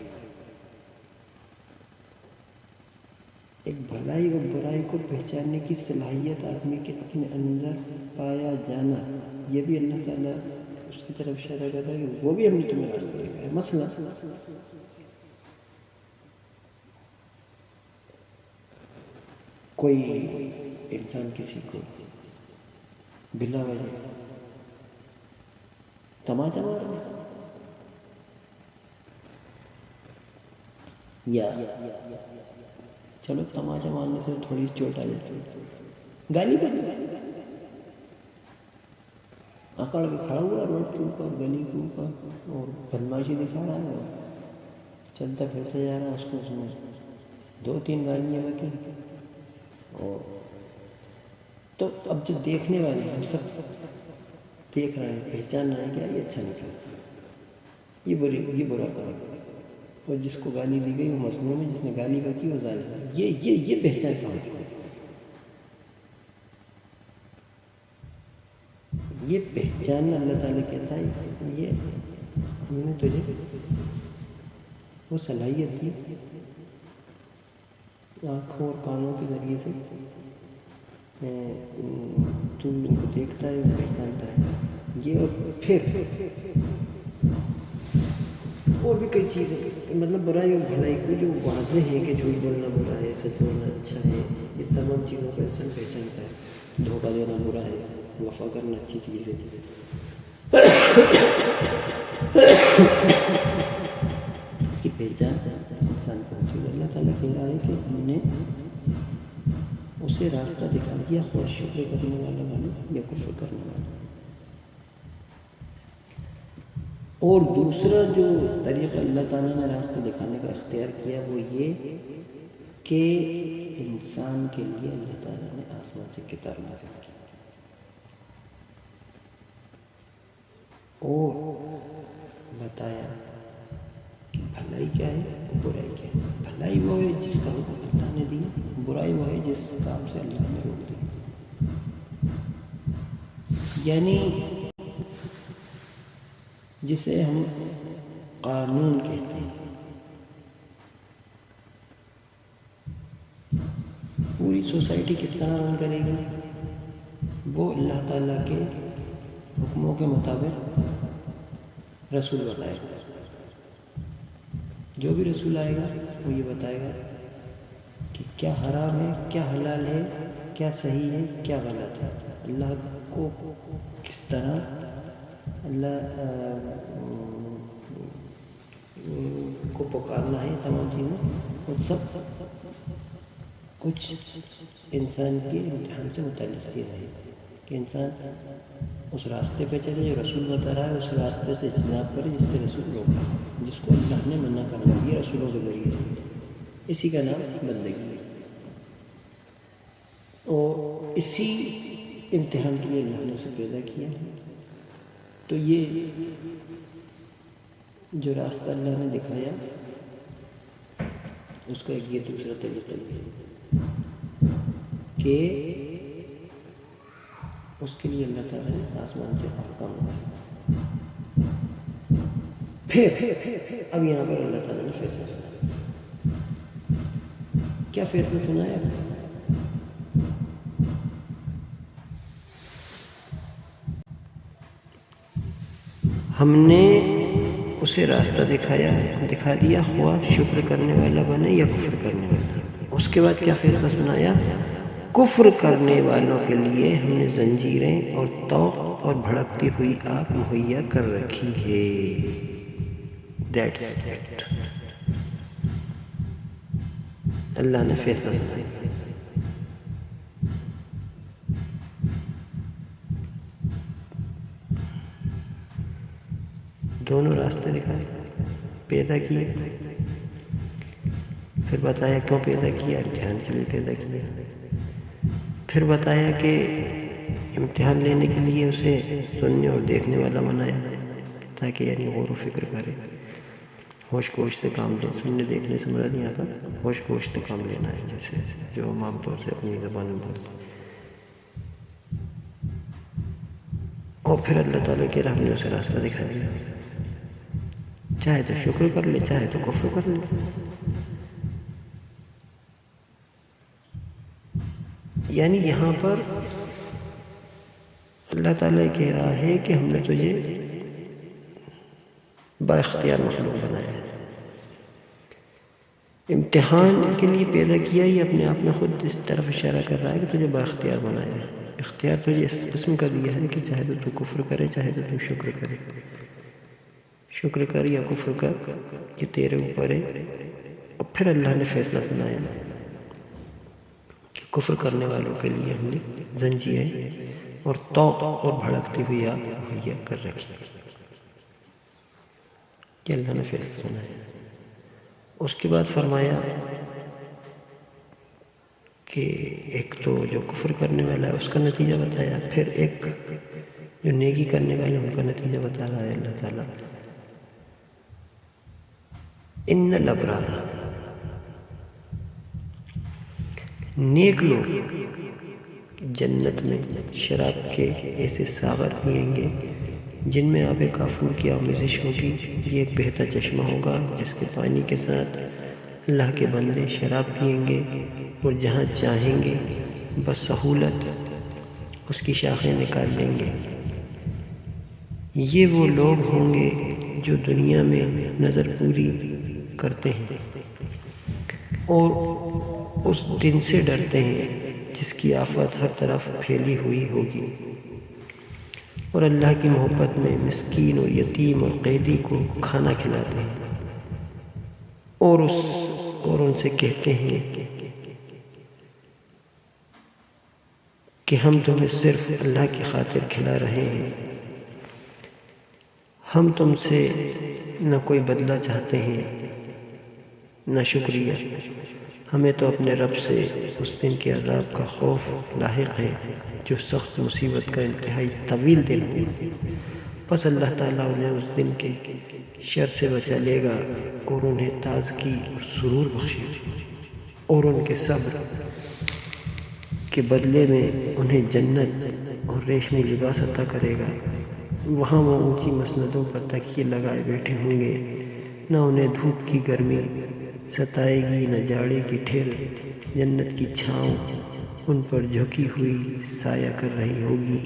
ایک بھلائی اور برائی کو پہچاننے کی صلاحیت آدمی کے اپنے اندر پایا جانا، یہ بھی اللہ تعالیٰ اس کی طرف اشارہ کر رہا ہے کہ وہ بھی ہم نے تمہیں راستہ دکھایا. مثلا کوئی انسان کسی کو بلا وجہ تماچا مارا یا چلو تماچا مارنے سے تھوڑی چوٹ آ جاتی ہے، گالی کر اکڑ کے کھڑا ہوا روڈ کے اوپر، گلی کے اوپر، اور بدماشی دکھا رہا ہے، چلتا پھرتا جا رہا ہے. اس کو اس میں 2-3 گالیاں بکی. اور تو اب جو دیکھنے والے ہم سب دیکھ رہے ہیں، پہچان رہے ہیں کہ یہ اچھا نہیں چلتا، یہ برا کام. اور جس کو گالی دی گئی وہ مظلوم ہے، جس نے گالی بکی وہ ظالم ہے. یہ پہچان کہاں ہے؟ یہ پہچان اللہ تعالیٰ کہتا ہے یہ ہم نے تجھے وہ صلاحیت دی آنکھوں اور کانوں کے ذریعے سے، تو ان کو دیکھتا ہے، پہچانتا ہے. یہ اور پھر اور بھی کئی چیزیں مطلب برائی اور بھلائی کو جو واضح ہے کہ جھوٹ بولنا برا ہے، سچ بولنا اچھا ہے، یہ تمام چیزوں کو انسان پہچانتا ہے. دھوکہ دینا برا ہے، وفا کرنا اچھی چیز ہے. اس کی پہچان انسان کو ہوتی ہے. اللہ تعالیٰ کہہ رہا ہے کہ ہم نے اسے راستہ دکھا دیا، خواہ شکر کرنے والا بنے یا کفر کرنے والا. اور دوسرا جو طریقہ اللہ تعالیٰ نے راستہ دکھانے کا اختیار کیا وہ یہ کہ انسان کے لیے اللہ تعالیٰ نے آسمان سے کتاب نازل کی اور بتایا کہ بھلائی کیا ہے اور برائی کیا ہے. بھلائی وہ ہے جس کا حکم اللہ نے دیا، برائی وہ ہے جس کام سے اللہ نے روک دیا. یعنی جسے ہم قانون کہتے ہیں، پوری سوسائٹی کس طرح رن کرے گی وہ اللہ تعالیٰ کے حکموں کے مطابق رسول بتائے گا. جو بھی رسول آئے گا وہ یہ بتائے گا کہ کیا حرام ہے، کیا حلال ہے، کیا صحیح ہے، کیا غلط ہے. اللہ کو کس طرح اللہ کو پکارنا ہے، تمام چیزیں اور سب کچھ انسان کے امتحان سے متعلق چیزیں ہیں کہ انسان اس راستے پہ چلے جو رسول بتا رہا ہے، اس راستے سے اجتناب کرے جس سے رسول روکا ہے، جس کو اللہ نے منع کرنا دیا رسولوں کے ذریعے سے. اسی کا نام بندگی ہے. اور اسی امتحان کے لیے اللہ نے اسے پیدا کیا ہے. تو یہ جو راستہ اللہ نے دکھایا اس کا ایک یہ دوسرا طریقہ یہ ہے کہ اس کے لیے اللہ تعالیٰ نے آسمان سے احکام اتارے. پھر اب یہاں پر اللہ تعالیٰ نے فیصلہ سنایا. کیا فیصلہ سنایا؟ ہم نے اسے راستہ دکھا دیا، خواہ شکر کرنے والا بنے یا کفر کرنے والا. اس کے بعد کیا فیصلہ سنایا؟ کفر کرنے والوں کے لیے ہم نے زنجیریں اور طوق اور بھڑکتی ہوئی آگ مہیا کر رکھی ہے. That's it. اللہ نے فیصلہ سنایا. دونوں راستے دکھائے، پیدا کیے، پھر بتایا کیوں پیدا کیا، امتحان کے لیے پیدا کیا. پھر بتایا کہ امتحان لینے کے لیے اسے سننے اور دیکھنے والا بنایا تاکہ یعنی غور و فکر کرے، ہوش کوش سے کام لے. سننے دیکھنے سے مراد یہاں پر ہوش کوش سے کام لینا ہے، جیسے جو ہم عام طور سے اپنی زبان میں بولتے ہیں. اور پھر اللہ تعالیٰ کے رحم نے اسے راستہ دکھا دیا. چاہے تو شکر کر لے، چاہے تو کفر کر لے. یعنی یہاں پر اللہ تعالیٰ کہہ رہا ہے کہ ہم نے تجھے با اختیار مخلوق بنایا ہے. امتحان کے لیے پیدا کیا، یہ اپنے آپ میں خود اس طرف اشارہ کر رہا ہے کہ تجھے با اختیار بنایا ہے. اختیار تجھے اس قسم کا دیا ہے کہ چاہے تو کفر کرے، چاہے تو شکر کرے. شکر کر یا کفر کر، یہ تیرے اوپر ہے. اور پھر اللہ نے فیصلہ سنایا کہ کفر کرنے والوں کے لیے ہم نے زنجیریں اور طوق اور بھڑکتی ہوئی آگ مہیا کر رکھی. یہ اللہ نے فیصلہ سنایا. اس کے بعد فرمایا کہ ایک تو جو کفر کرنے والا ہے اس کا نتیجہ بتایا، پھر ایک جو نیکی کرنے والے ان کا نتیجہ بتا رہا ہے اللہ تعالیٰ. ان الابرار، نیک لوگ جنت میں شراب کے ایسے ساغر پئیں گے جن میں آب کافور کی آمیزش ہوگی. یہ ایک بہتا چشمہ ہوگا جس کے پانی کے ساتھ اللہ کے بندے شراب پئیں گے اور جہاں چاہیں گے بسہولت اس کی شاخیں نکال لیں گے. یہ وہ لوگ ہوں گے جو دنیا میں نظر پوری کرتے ہیں اور اس دن سے ڈرتے ہیں جس کی آفت ہر طرف پھیلی ہوئی ہوگی، اور اللہ کی محبت میں مسکین اور یتیم اور قیدی کو کھانا کھلاتے ہیں اور ان سے کہتے ہیں کہ ہم تمہیں صرف اللہ کی خاطر کھلا رہے ہیں، ہم تم سے نہ کوئی بدلہ چاہتے ہیں نہ شکریہ، ہمیں تو اپنے رب سے اس دن کے عذاب کا خوف لاحق ہے جو سخت مصیبت کا انتہائی طویل دن ہے۔ پس اللہ تعالیٰ انہیں اس دن کے شر سے بچا لے گا اور انہیں تازگی اور سرور بخشے اور ان کے صبر کے بدلے میں انہیں جنت اور ریشمی لباس عطا کرے گا۔ وہاں وہ اونچی مسندوں پر تکیے لگائے بیٹھے ہوں گے، نہ انہیں دھوپ کی گرمی ستائے گی نہ جاڑے کی ٹھیر، جنت کی چھاؤں ان پر جھکی ہوئی سایہ کر رہی ہوگی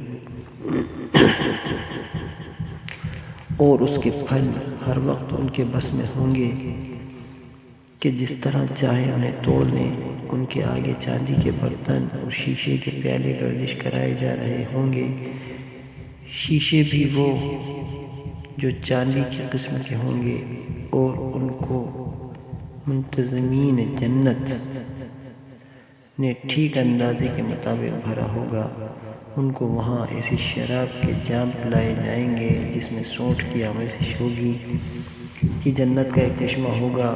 اور اس کے پھل ہر وقت ان کے بس میں ہوں گے کہ جس طرح چاہے انہیں توڑ لیں۔ ان کے آگے چاندی کے برتن اور شیشے کے پیالے گردش کرائے جا رہے ہوں گے، شیشے بھی وہ جو چاندی کی قسم کے ہوں گے، اور ان کو منتظمین جنت نے ٹھیک اندازے کے مطابق بھرا ہوگا۔ ان کو وہاں ایسی شراب کے جام پلائے جائیں گے جس میں سونٹھ کی آمیزش ہوگی۔ یہ جنت کا ایک چشمہ ہوگا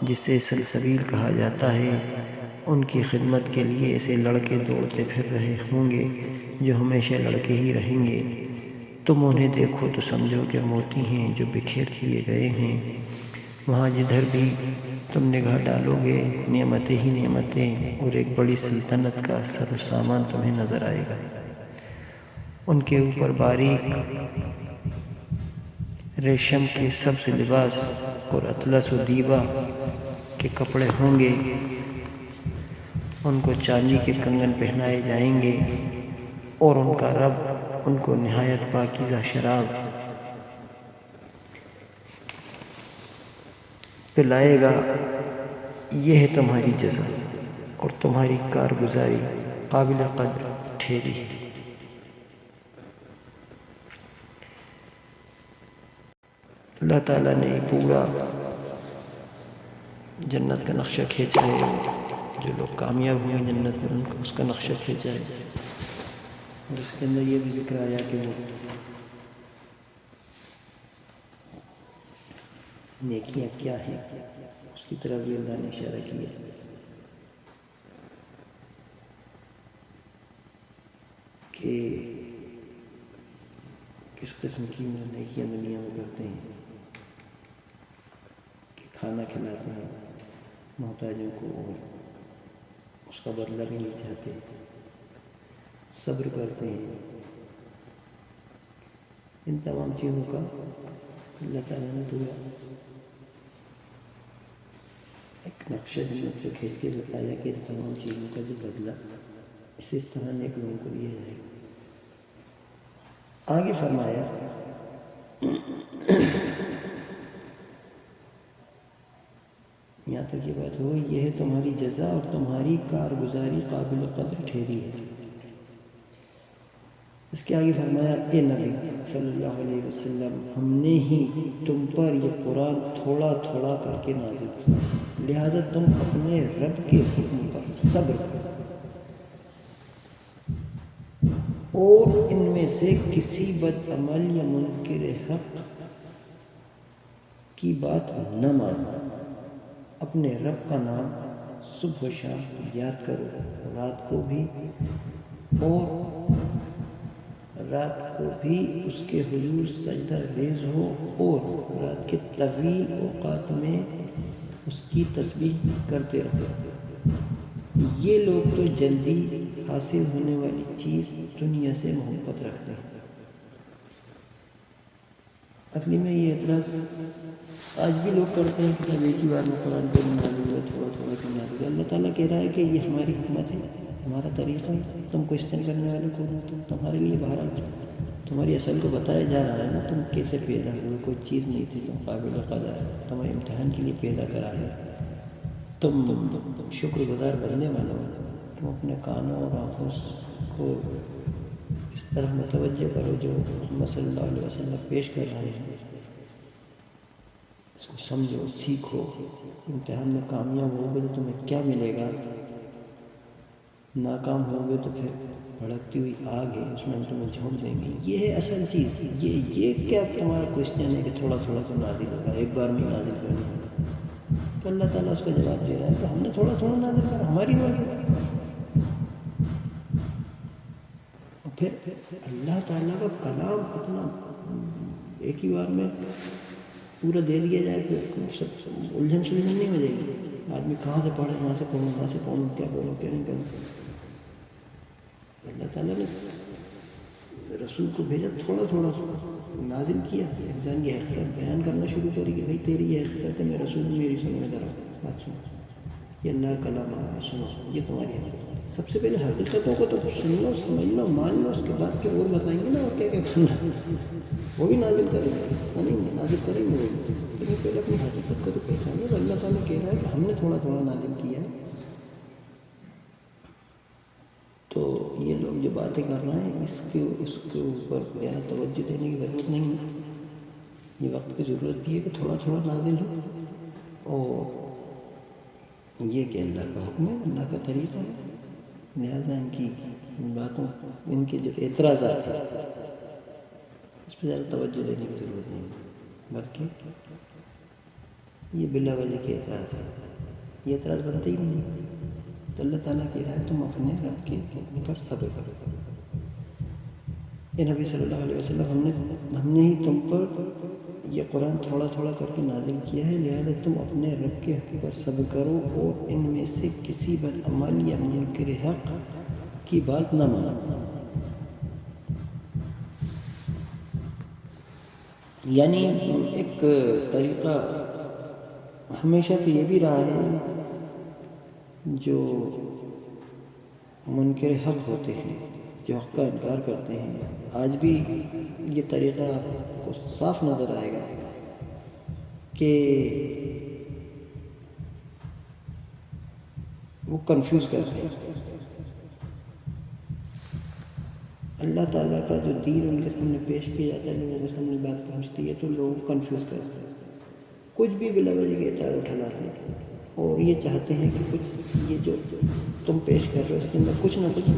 جسے سلسبیل کہا جاتا ہے۔ ان کی خدمت کے لیے ایسے لڑکے دوڑتے پھر رہے ہوں گے جو ہمیشہ لڑکے ہی رہیں گے۔ تم انہیں دیکھو تو سمجھو کہ موتی ہیں جو بکھیر دیے گئے ہیں۔ وہاں جدھر بھی تم نگاہ ڈالو گے نعمتیں ہی نعمتیں اور ایک بڑی سلطنت کا سر و سامان تمہیں نظر آئے گا۔ ان کے اوپر باریک ریشم کے سبز لباس اور اطلس و دیبا کے کپڑے ہوں گے۔ ان کو چاندی کے کنگن پہنائے جائیں گے اور ان کا رب ان کو نہایت پاکیزہ شراب پلائے گا۔ یہ ہے تمہاری جزا اور تمہاری کارگزاری قابل قدر ٹھہری۔ اللہ تعالیٰ نے پورا جنت کا نقشہ کھینچا ہے۔ جو لوگ کامیاب ہوئے جنت میں ان کو اس کا نقشہ کھینچا ہے، اور اس کے اندر یہ بھی ذکر آیا کہ وہ نیکیاں کیا ہیں، اس کی طرف بھی اللہ نے اشارہ کیا کہ کس قسم کی نیکیاں دنیا میں کرتے ہیں کہ کھانا کھلاتے ہیں محتاجوں کو اور اس کا بدلہ بھی نہیں چاہتے، صبر کرتے ہیں۔ ان تمام چیزوں کا اللہ تعالیٰ نے پورا ایک نقشہ جنت کو کھینچ کے بتایا کہ ان تمام چیزوں کا جو بدلہ اس طرح نیک لوگوں کو دیا جائے گا۔ آگے فرمایا یہاں تک یہ بات ہو، یہ ہے تمہاری جزا اور تمہاری کارگزاری قابل قدر ٹھہری ہے۔ اس کے آگے فرمایا اے نبی صلی اللہ علیہ وسلم، ہم نے ہی تم پر یہ قرآن تھوڑا تھوڑا کر کے نازل کیا، لہذا تم اپنے رب کے حکم پر صبر کرو اور ان میں سے کسی بد عمل یا منکر حق کی بات نہ مانو۔ اپنے رب کا نام صبح و شام یاد کرو، رات کو بھی اس کے حضور سجدہ ریز ہو اور رات کے طویل اوقات میں اس کی تسبیح کرتے رہو۔ یہ لوگ تو جلدی حاصل ہونے والی چیز دنیا سے محبت رکھتے ہیں۔ اصلی میں یہ اعتراض آج بھی لوگ کرتے ہیں کہ جب ایک ہی بار میں قرآن کو نازل ہوا تھوڑا تھوڑا کہ نازل ہوا۔ اللہ تعالیٰ کہہ رہا ہے کہ یہ ہماری حکمت ہے، ہمارا طریقہ ہے، تم کو اس طرح کرنے والے کو تمہارے لیے بہرحال تمہاری اصل کو بتایا جا رہا ہے نا، تم کیسے پیدا ہوئے، کوئی چیز نہیں تھی، تم قابل قدر ہے، تمہیں امتحان کے لیے پیدا کرا ہے، تم شکر گزار بننے والے ہو، تم اپنے کانوں اور آنکھوں کو اس طرح متوجہ کرو جو محمد صلی اللہ علیہ وسلم پیش کر رہے ہیں، اس کو سمجھو، سیکھو، امتحان میں کامیاب ہوگے تو تمہیں کیا ملے گا، ناکام ہوگے تو پھر بھڑکتی ہوئی آگ ہے، اس میں ہم تمہیں جھونک دیں گے. یہ ہے اصل چیز. یہ کیا تمہارا کوشچن ہے کہ تھوڑا تھوڑا تو نازل ہوگا، ایک بار میں نازل کرنا. تو اللہ تعالیٰ اس کا جواب دے رہا ہے کہ ہم نے تھوڑا تھوڑا نازل کرا، ہماری مرضی. پھر اللہ تعالیٰ کا کلام اتنا ایک ہی بار میں پورا دے دیا جائے کہ سب الجھن سلجھن نہیں ہو جائے گی. آدمی کہاں سے پڑھے، کہاں سے پڑھوں، کہاں سے پڑھوں، کیا بولوں کیا نہیں کروں. اللہ تعالیٰ نے رسول کو بھیجا، تھوڑا تھوڑا نازل کیا، انسان کی حقیقت بیان کرنا شروع کری کہ بھائی تیری یہ حقیقت ہے، میں رسول ہوں، میری سنو میں ذرا بات سنو، یہ اللہ کا کلام ہے، سنو، یہ تمہاری حقیقت. سب سے پہلے حقیقتوں کو تو سن لو، سمجھ لو، مان لو، اس کے بعد پھر اور بتائیں گے نا اور کیا کیا کرنا ہے. وہ بھی نازل کریں گے، نہیں نازل کریں گے وہ بھی، لیکن پہلے اپنی حقیقت کو تو پہچانو. تو اللہ تعالیٰ کہہ رہا ہے کہ ہم نے تھوڑا تھوڑا نازل کیا ہے. تو یہ لوگ جو باتیں کر رہے ہیں اس کے اوپر زیادہ توجہ دینے کی ضرورت نہیں ہے. یہ وقت کی ضرورت بھی ہے کہ تھوڑا تھوڑا نازل ہو، اور یہ کہ اللہ کا حکم ہے، اللہ کا طریقہ ہے. لہٰذا ان کی باتوں، ان کے جو اعتراضات ہیں اس پہ زیادہ توجہ دینے کی ضرورت نہیں ہے، بلکہ یہ بلا وجہ کے اعتراض ہے، یہ اعتراض بنتے ہی نہیں. تو اللہ تعالیٰ کہہ رہا ہے تم اپنے رب کے حکم پر صبر کرو. اے نبی صلی اللہ علیہ وسلم، ہم نے ہی تم پر یہ قرآن تھوڑا تھوڑا کر کے نازل کیا ہے، لہذا تم اپنے رب کے حکم پر صبر کرو اور ان میں سے کسی بدعمل یا منکر حق کی بات نہ مانو. یعنی ایک طریقہ ہمیشہ سے یہ بھی رہا ہے، جو منکر حق ہوتے ہیں، جو حق کا انکار کرتے ہیں، آج بھی یہ طریقہ آپ کو صاف نظر آئے گا کہ وہ کنفیوز کرتے ہیں. اللہ تعالیٰ کا جو دین ان کے سامنے پیش کیا جاتا ہے، لوگوں کے سامنے بات پہنچتی ہے تو لوگ کنفیوز کرتے ہیں، کچھ بھی بلا وجہ کے اعتراض اٹھا لاتے ہیں، اور یہ چاہتے ہیں کہ کچھ یہ جو تم پیش کر رہے ہو اس کے اندر کچھ نہ کچھ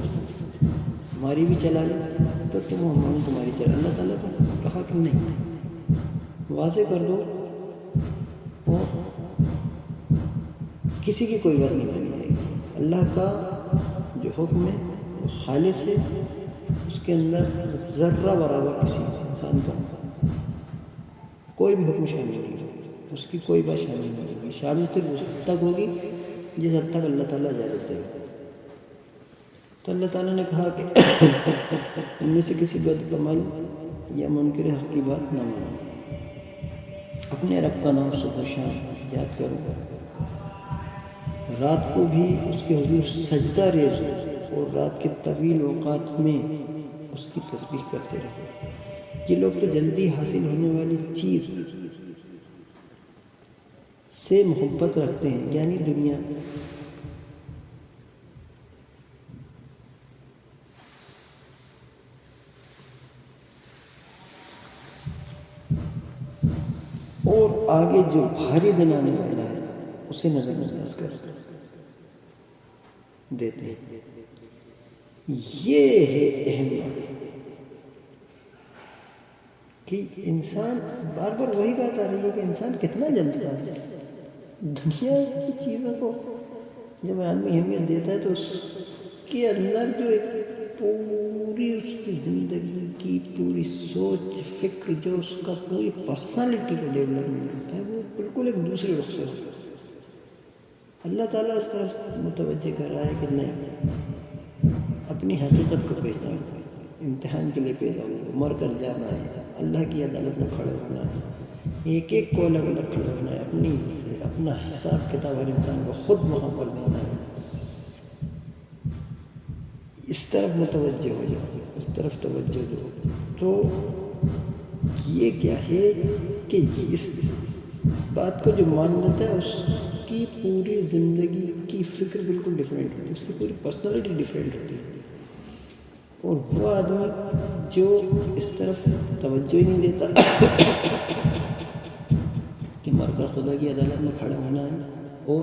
ہماری بھی چلا لے تو ہم تمہاری چلا. اللہ تعالیٰ نے کہا کہ نہیں، واضح کر دو اور کسی کی کوئی بات نہیں کرنی جائے گی. اللہ کا جو حکم ہے وہ خالص ہے، اس کے اندر ذرہ برابر کسی انسان کا کوئی بھی حکم شامل نہیں ہوگی، اس کی کوئی بات شامل نہیں ہوگی. شامل صرف اس حد تک ہوگی جس حد تک اللہ تعالیٰ اجازت دے گا. تو اللہ تعالیٰ نے کہا کہ ان میں سے کسی بدعمل یا منکر حق کی بات نہ مانو. اپنے رب کا نام صبح شام یاد کرو، رات کو بھی اس کے حضور سجدہ ریز ہو اور رات کے طویل اوقات میں اس کی تسبیح کرتے رہو. یہ لوگ تو جلدی حاصل ہونے والی چیز سے محبت رکھتے ہیں، یعنی دنیا. اور آگے جو بھاری دن آنے والا ہے اسے نظر انداز کر دیتے ہیں. یہ ہے اہم بات کہ انسان بار بار وہی بات آ رہی ہے کہ انسان کتنا جلدی جاتا ہے. دنیا کی چیزوں کو جب آدمی اہمیت دیتا ہے تو اس کے اندر جو ایک پوری اس کی زندگی کی پوری سوچ فکر، جو اس کا پوری پرسنالٹی کا ڈیولپمنٹ ہوتا ہے، وہ بالکل ایک دوسرے رخ سے ہوتا ہے. اللہ تعالیٰ اس طرف متوجہ کر رہا ہے کہ نہیں، اپنی حقیقت کو پہچانو، امتحان کے لیے پیدا ہو، مر کر جانا ہے، اللہ کی عدالت میں کھڑے ہونا ہے، ایک ایک کو الگ الگ کھڑے ہونا ہے، اپنا حساب کتاب ہر انسان کو خود وہاں پر دینا ہے. اس طرف متوجہ ہو جاؤ، اس طرف توجہ دو تو تو یہ کیا ہے کہ اس بات کو جو مان لیتا ہے اس کی پوری زندگی کی فکر بالکل ڈیفرینٹ ہوتی ہے، اس کی پوری پرسنالٹی ڈیفرینٹ ہوتی ہے. اور وہ آدمی جو اس طرف توجہ ہی نہیں دیتا کہ مر کر خدا کی عدالت میں کھڑا ہونا ہے، اور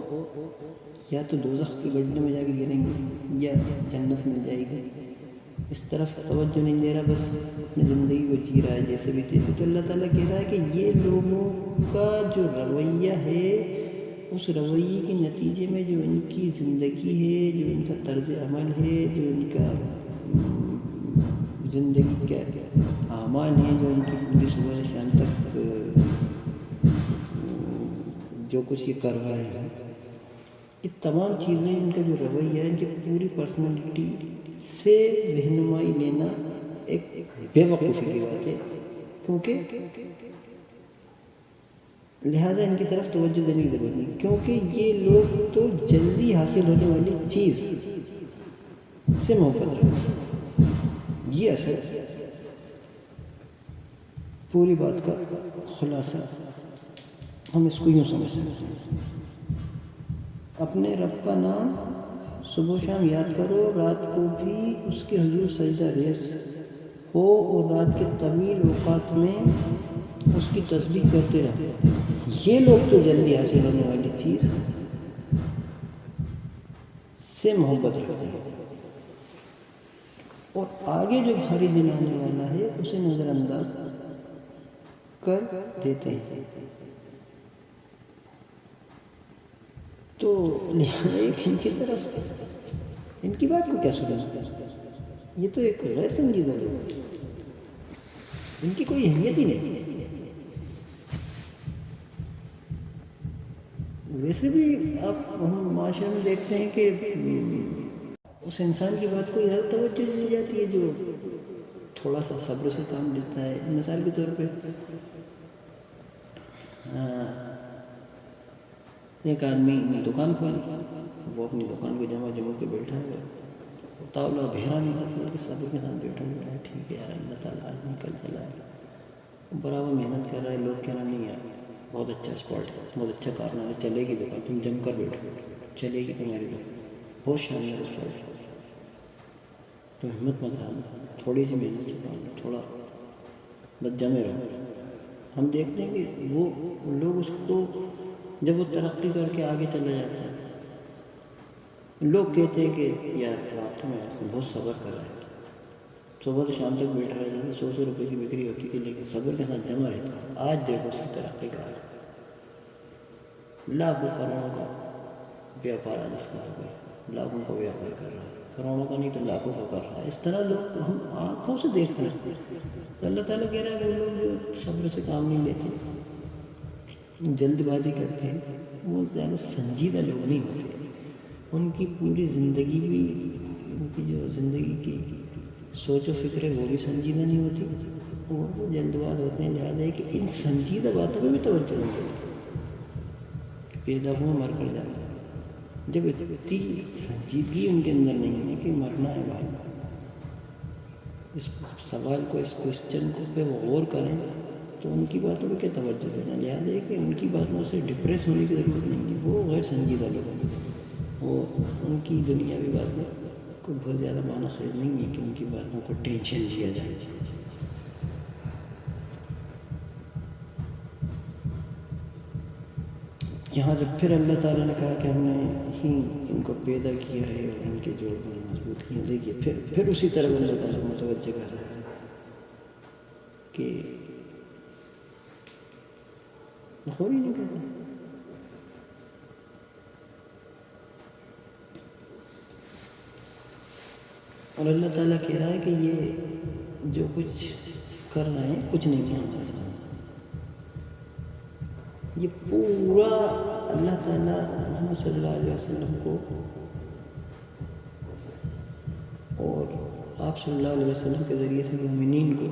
یا تو دوزخ کے گڈھے میں جا کے گریں گے یا جنت مل جائے گی، اس طرف توجہ نہیں دے رہا، بس اپنی زندگی کو جی رہا ہے جیسے بھی تیسے. تو اللہ تعالیٰ کہہ رہا ہے کہ یہ لوگوں کا جو رویہ ہے، اس رویے کے نتیجے میں جو ان کی زندگی ہے، جو ان کا طرز عمل ہے، جو ان کا زندگی کا اعمال ہیں، جو ان کی پوری صبح سے شام تک جو کچھ یہ کر رہے ہیں، یہ تمام چیزیں، ان کا جو رویہ ہے، ان کی پوری پرسنالٹی سے رہنمائی لینا ایک بے وقوفی کی بات ہے. کیونکہ لہذا ان کی طرف توجہ دینے کی ضرورت نہیں، کیونکہ یہ لوگ تو جلدی حاصل ہونے والی چیز سے محبت رکھتے ہیں. یہ اصل پوری بات کا خلاصہ ہم اس کو یوں سمجھ سکتے ہیں. اپنے رب کا نام صبح و شام یاد کرو، رات کو بھی اس کے حضور سجدہ ریز ہو، اور رات کے طویل اوقات میں اس کی تسبیح کرتے رہو. یہ لوگ تو جلدی حاصل ہونے والی چیز سے محبت رکھتے ہیں، اور آگے جو بھاری دن آنے والا ہے اسے نظر انداز کر دیتے ہیں. تو ایک ان کی طرف ان کی بات کو کیا سنا، یہ تو ایک غیر سنجیدہ لوگ، ان کی کوئی اہمیت ہی نہیں. ویسے بھی آپ ہم معاشرے میں دیکھتے ہیں کہ اس انسان کی بات کو زیادہ توجہ دی جاتی ہے جو تھوڑا سا صبر سے کام لیتا ہے. مثال کے طور پہ ایک آدمی نے دکان کھولی، وہ اپنی دکان کو جمع کے بیٹھا ہوا ہے، طاولہ بہرا نہیں ہے، بلکہ صبر کے ساتھ بیٹھا ہوا ہے. ٹھیک ہے یار، اللہ تعالیٰ آج نکل چلا ہے، برابر محنت کر رہا ہے. لوگ کہنا نہیں یار بہت اچھا اسپاٹ ہے، بہت اچھا کارنامہ، چلے گی دکان، تم جم کر بیٹھو، چلے گی تمہاری دکان، بہت شاندار اسپاٹ. تو ہمت مت ہارنا، تھوڑی سی محنت سے کام لو، تھوڑا بس جمے رہو. ہم دیکھتے ہیں کہ وہ لوگ اس کو جب وہ ترقی کر کے آگے چلا جاتا ہے، لوگ کہتے ہیں کہ یار رات میں بہت صبر کر رہا ہے، صبح سے شام تک بیٹھا رہتا ہے، 100 روپے کی بکری ہوتی تھی لیکن صبر کے ساتھ جمع رہتا ہے. آج دیکھو اس کی ترقی کا حال، لاکھوں کروڑوں کا بیاپار آج اس کا ہو گیا، لاکھوں کا بیاپار کر رہا ہے، کروڑوں کا نہیں تو لاکھوں کا کر رہا ہے. اس طرح لوگ ہم آنکھوں سے دیکھتے ہیں. تو اللہ تعالیٰ کہہ رہا ہے وہ لوگ جو صبر سے کام نہیں لیتے، جلد بازی کرتے ہیں، وہ زیادہ سنجیدہ لوگ نہیں ہوتے. ان کی پوری زندگی بھی، ان کی جو زندگی کی سوچ و فکر ہے وہ بھی سنجیدہ نہیں ہوتی، اور وہ جلد باز ہوتے ہیں. لہٰذا ہے کہ ان سنجیدہ باتوں میں بھی توجہ نہیں دیتے. پیدا ہوا مر کر جانا، جب اتنی سنجیدگی ان کے اندر نہیں ہے کہ مرنا ہے بھائی، اس سوال کو، اس کوشچن کو پہ وہ غور کریں تو ان کی باتوں پہ کیا توجہ دینا. لہٰذا ہے کہ ان کی باتوں سے ڈپریس ہونے کی ضرورت نہیں ہے. وہ غیر سنجیدہ لوگ ہیں، وہ ان کی دنیاوی باتیں کو بہت زیادہ معنی خیز نہیں ہے کہ ان کی باتوں کو ٹینشن دیا جائے. یہاں جب پھر اللہ تعالیٰ نے کہا کہ ہم نے ہی ان کو پیدا کیا ہے اور ان کے جوڑ کو مضبوط کیا، دیکھیے پھر اسی طرح اللہ تعالیٰ متوجہ کر رہا ہے کہ ہو ہی نہیں کہتا. اور اللہ تعالیٰ کہہ رہا ہے کہ یہ جو کچھ کر رہے ہیں کچھ نہیں جانتا. یہ پورا اللہ تعالیٰ محمد صلی اللہ علیہ وسلم کو اور آپ صلی اللہ علیہ وسلم کے ذریعے سے مومنین کو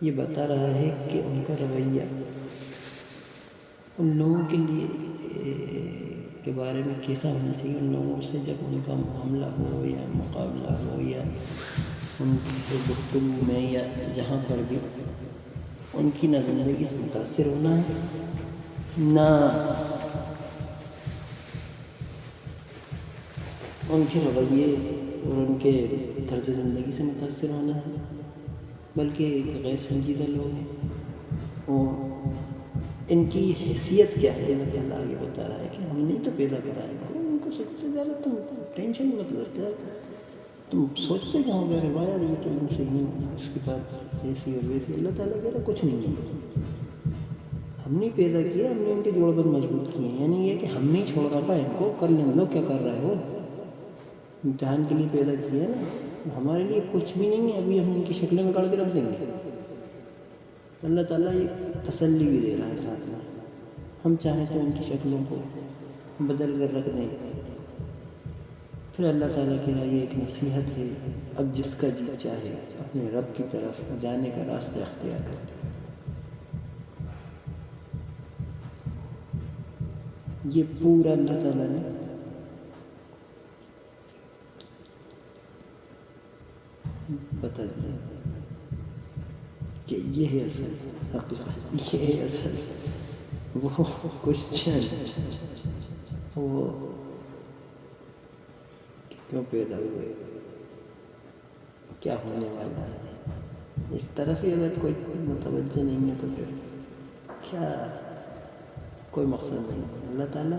یہ بتا رہا ہے کہ ان کا رویہ ان لوگوں کے لیے کے بارے میں کیسا ہونا چاہیے. ان لوگوں سے جب ان کا معاملہ ہو یا مقابلہ ہو یا ان سے گفتگو میں یا جہاں پر بھی ان کی نہ زندگی سے متاثر ہونا ہے، نہ ان کے رویے اور ان کے طرز زندگی سے متاثر ہونا ہے، بلکہ ایک غیر سنجیدہ لوگ ہیں۔ اور ان کی حیثیت کیا ہے، اللہ تعالیٰ آگے بتا رہا ہے کہ ہم نے تو پیدا کرا ہے ان کو سب سے زیادہ تم ٹینشن مت لیتے، تم سوچتے کہ ہو گئے روایت یہ تو ان سے نہیں، اس کے بعد ایسی اور ویسی۔ اللہ تعالیٰ کہہ رہا کچھ نہیں ہے، ہم نے پیدا کیا، ہم نے ان کے جوڑ بند مضبوط کیے ہیں، یعنی یہ کہ ہم نہیں چھوڑ رکھا ان کو، کر لیں لو کیا کر رہے ہو، امتحان کے لیے پیدا کیا ہے نا، ہمارے لیے کچھ بھی نہیں ہے، ابھی ہم ان کی شکلیں بگاڑ کے رکھ دیں گے۔ اللہ تعالیٰ یہ تسلی بھی دے رہا ہے ساتھ میں، ہم چاہیں تو ان کی شکلوں کو بدل کر رکھ دیں۔ پھر اللہ تعالیٰ کے لیے ایک نصیحت ہے، اب جس کا جی چاہے اپنے رب کی طرف جانے کا راستہ اختیار کرے۔ یہ پورا اللہ تعالیٰ نے بتا دیا کہ یہ ہے اصل حقیقت، یہ ہے اصل وہ کوشچن، وہ کیوں پیدا ہوئے، کیا ہونے والا ہے، اس طرف ہی اگر کوئی متوجہ نہیں ہے تو پھر کیا، کوئی مقصد نہیں۔ اللہ تعالیٰ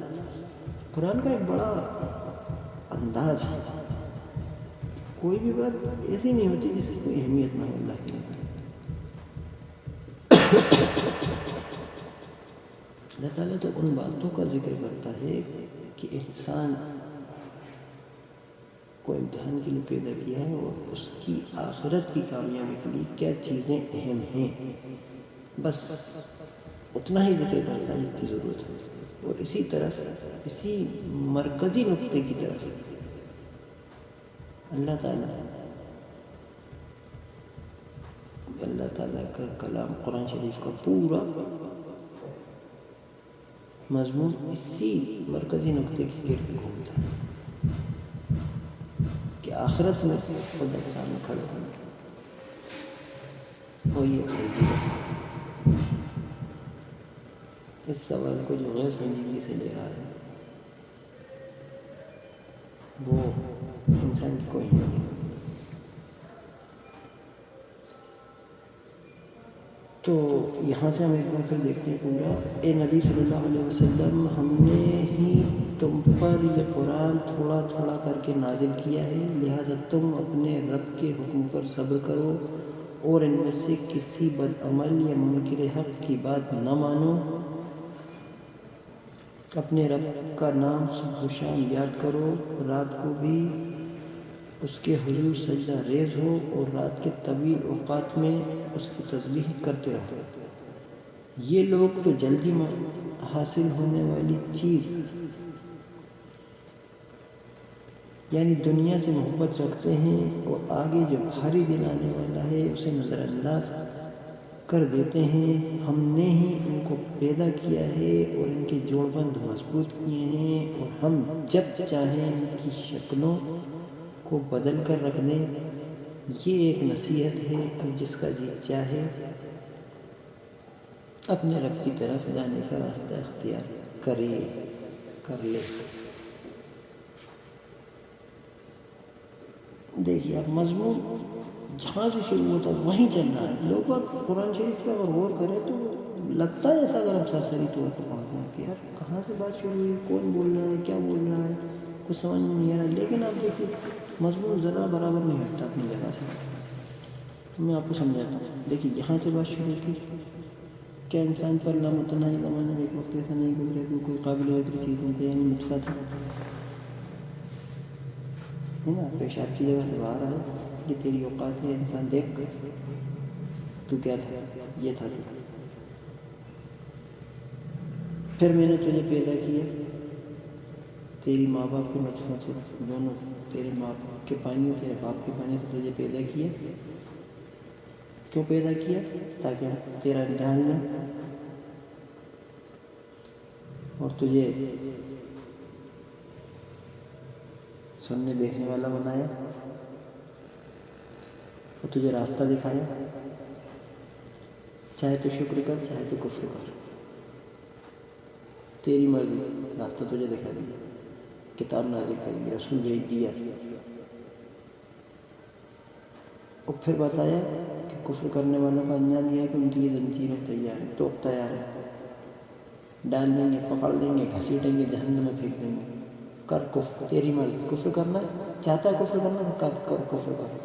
قرآن کا ایک بڑا انداز ہے، کوئی بھی بات ایسی نہیں ہوتی جس کی کوئی اہمیت نہ ہو اللہ کے لیے۔ اللہ تعالیٰ تو ان باتوں کا ذکر کرتا ہے کہ انسان کو امتحان کے لیے پیدا کیا ہے اور اس کی آخرت کی کامیابی کے لیے کیا چیزیں اہم ہیں، بس اتنا ہی ذکر کرتا ہے جتنی ضرورت ہے، اور اسی طرف اسی مرکزی نقطے کی طرف اللہ تعالیٰ کا کلام قرآن شریف کا پورا مضمون اسی مرکزی نقطے کی گرد گھومتا ہے کہ آخرت میں خدا کے سامنے کھڑے ہوں گے، وہی سنجیدہ اس سوال کو جو غیر سنجیدگی سے لے رہا ہے وہ انسان کی کوئی نہیں ہے۔ تو یہاں سے ہم ایک بار پھر دیکھتے ہیں پورا، اے نبی صلی اللہ علیہ وسلم، ہم نے ہی تم پر یہ قرآن تھوڑا تھوڑا کر کے نازل کیا ہے، لہذا تم اپنے رب کے حکم پر صبر کرو اور ان میں سے کسی بدعمل یا منکر حق کی بات نہ مانو، اپنے رب کا نام صبح و شام یاد کرو، رات کو بھی اس کے حضور سجدہ ریز ہو اور رات کے طویل اوقات میں اس کی تسبیح کرتے رہو۔ یہ لوگ تو جلدی حاصل ہونے والی چیز یعنی دنیا سے محبت رکھتے ہیں اور آگے جو بھاری دن آنے والا ہے اسے نظر انداز کر دیتے ہیں۔ ہم نے ہی ان کو پیدا کیا ہے اور ان کے جوڑ بند مضبوط کیے ہیں، اور ہم جب چاہیں ان کی شکلوں کو بدل کر رکھ دیں۔ یہ ایک نصیحت ہے، اب جس کا جی چاہے اپنے رب کی طرف جانے کا راستہ اختیار کر لے۔ دیکھیے آپ مضمون جہاں سے شروع ہوتا ہے وہیں چل رہا ہے۔ لوگ قرآن شریف کا اگر غور کریں تو لگتا ہے ایسا، اگر ہم سرسری طور پر پڑھتے ہیں کہ یار کہاں سے بات شروع ہوئی، کون بول رہا ہے، کیا بول رہا ہے، کچھ سمجھ میں نہیں آ رہا، لیکن آپ دیکھیے مضمون ذرا برابر نہیں ہٹتا اپنی جگہ سے۔ تو میں آپ کو سمجھاتا ہوں، دیکھیے یہاں سے بات شروع کی، کیا انسان پر لامتناہی زمانے میں ایک وقت ایسا نہیں گزرے کہ کوئی قابل ذکر چیز نہیں تھی، یعنی نطفہ تھا، ہے نا، پیشاب کی جگہ سے باہر آئے، یہ تیری اوقات ہے انسان، دیکھ تو کیا تھا، یہ تھا تو۔ پھر میں نے تجھے پیدا کیا تیری ماں باپ کے نطفوں سے، دونوں، تیرے ماں کے پانی اور تیرے باپ کے پانی سے تجھے پیدا کیا۔ کیوں پیدا کیا؟ تاکہ تیرا امتحان لیں اور تجھے سننے دیکھنے والا بنایا۔ وہ تجھے راستہ دکھایا، چاہے تو شکر کر چاہے تو کفر کر، تیری مرضی، راستہ تجھے دکھا دیا، کتاب نازل کری، رسول بھیج دیا، اور پھر بتایا کہ کفر کرنے والوں کا انجام یہ ہے کہ ان کے لیے زنجیریں تیار ہیں، توپ تیار ہے، ڈال دیں گے، پکڑ لیں گے، گھسیٹیں گے، جہنم میں پھینک دیں گے، کر کفر، تیری مرضی، کفر کرنا چاہتا ہے، کفر کرنا تو کر کفر کر۔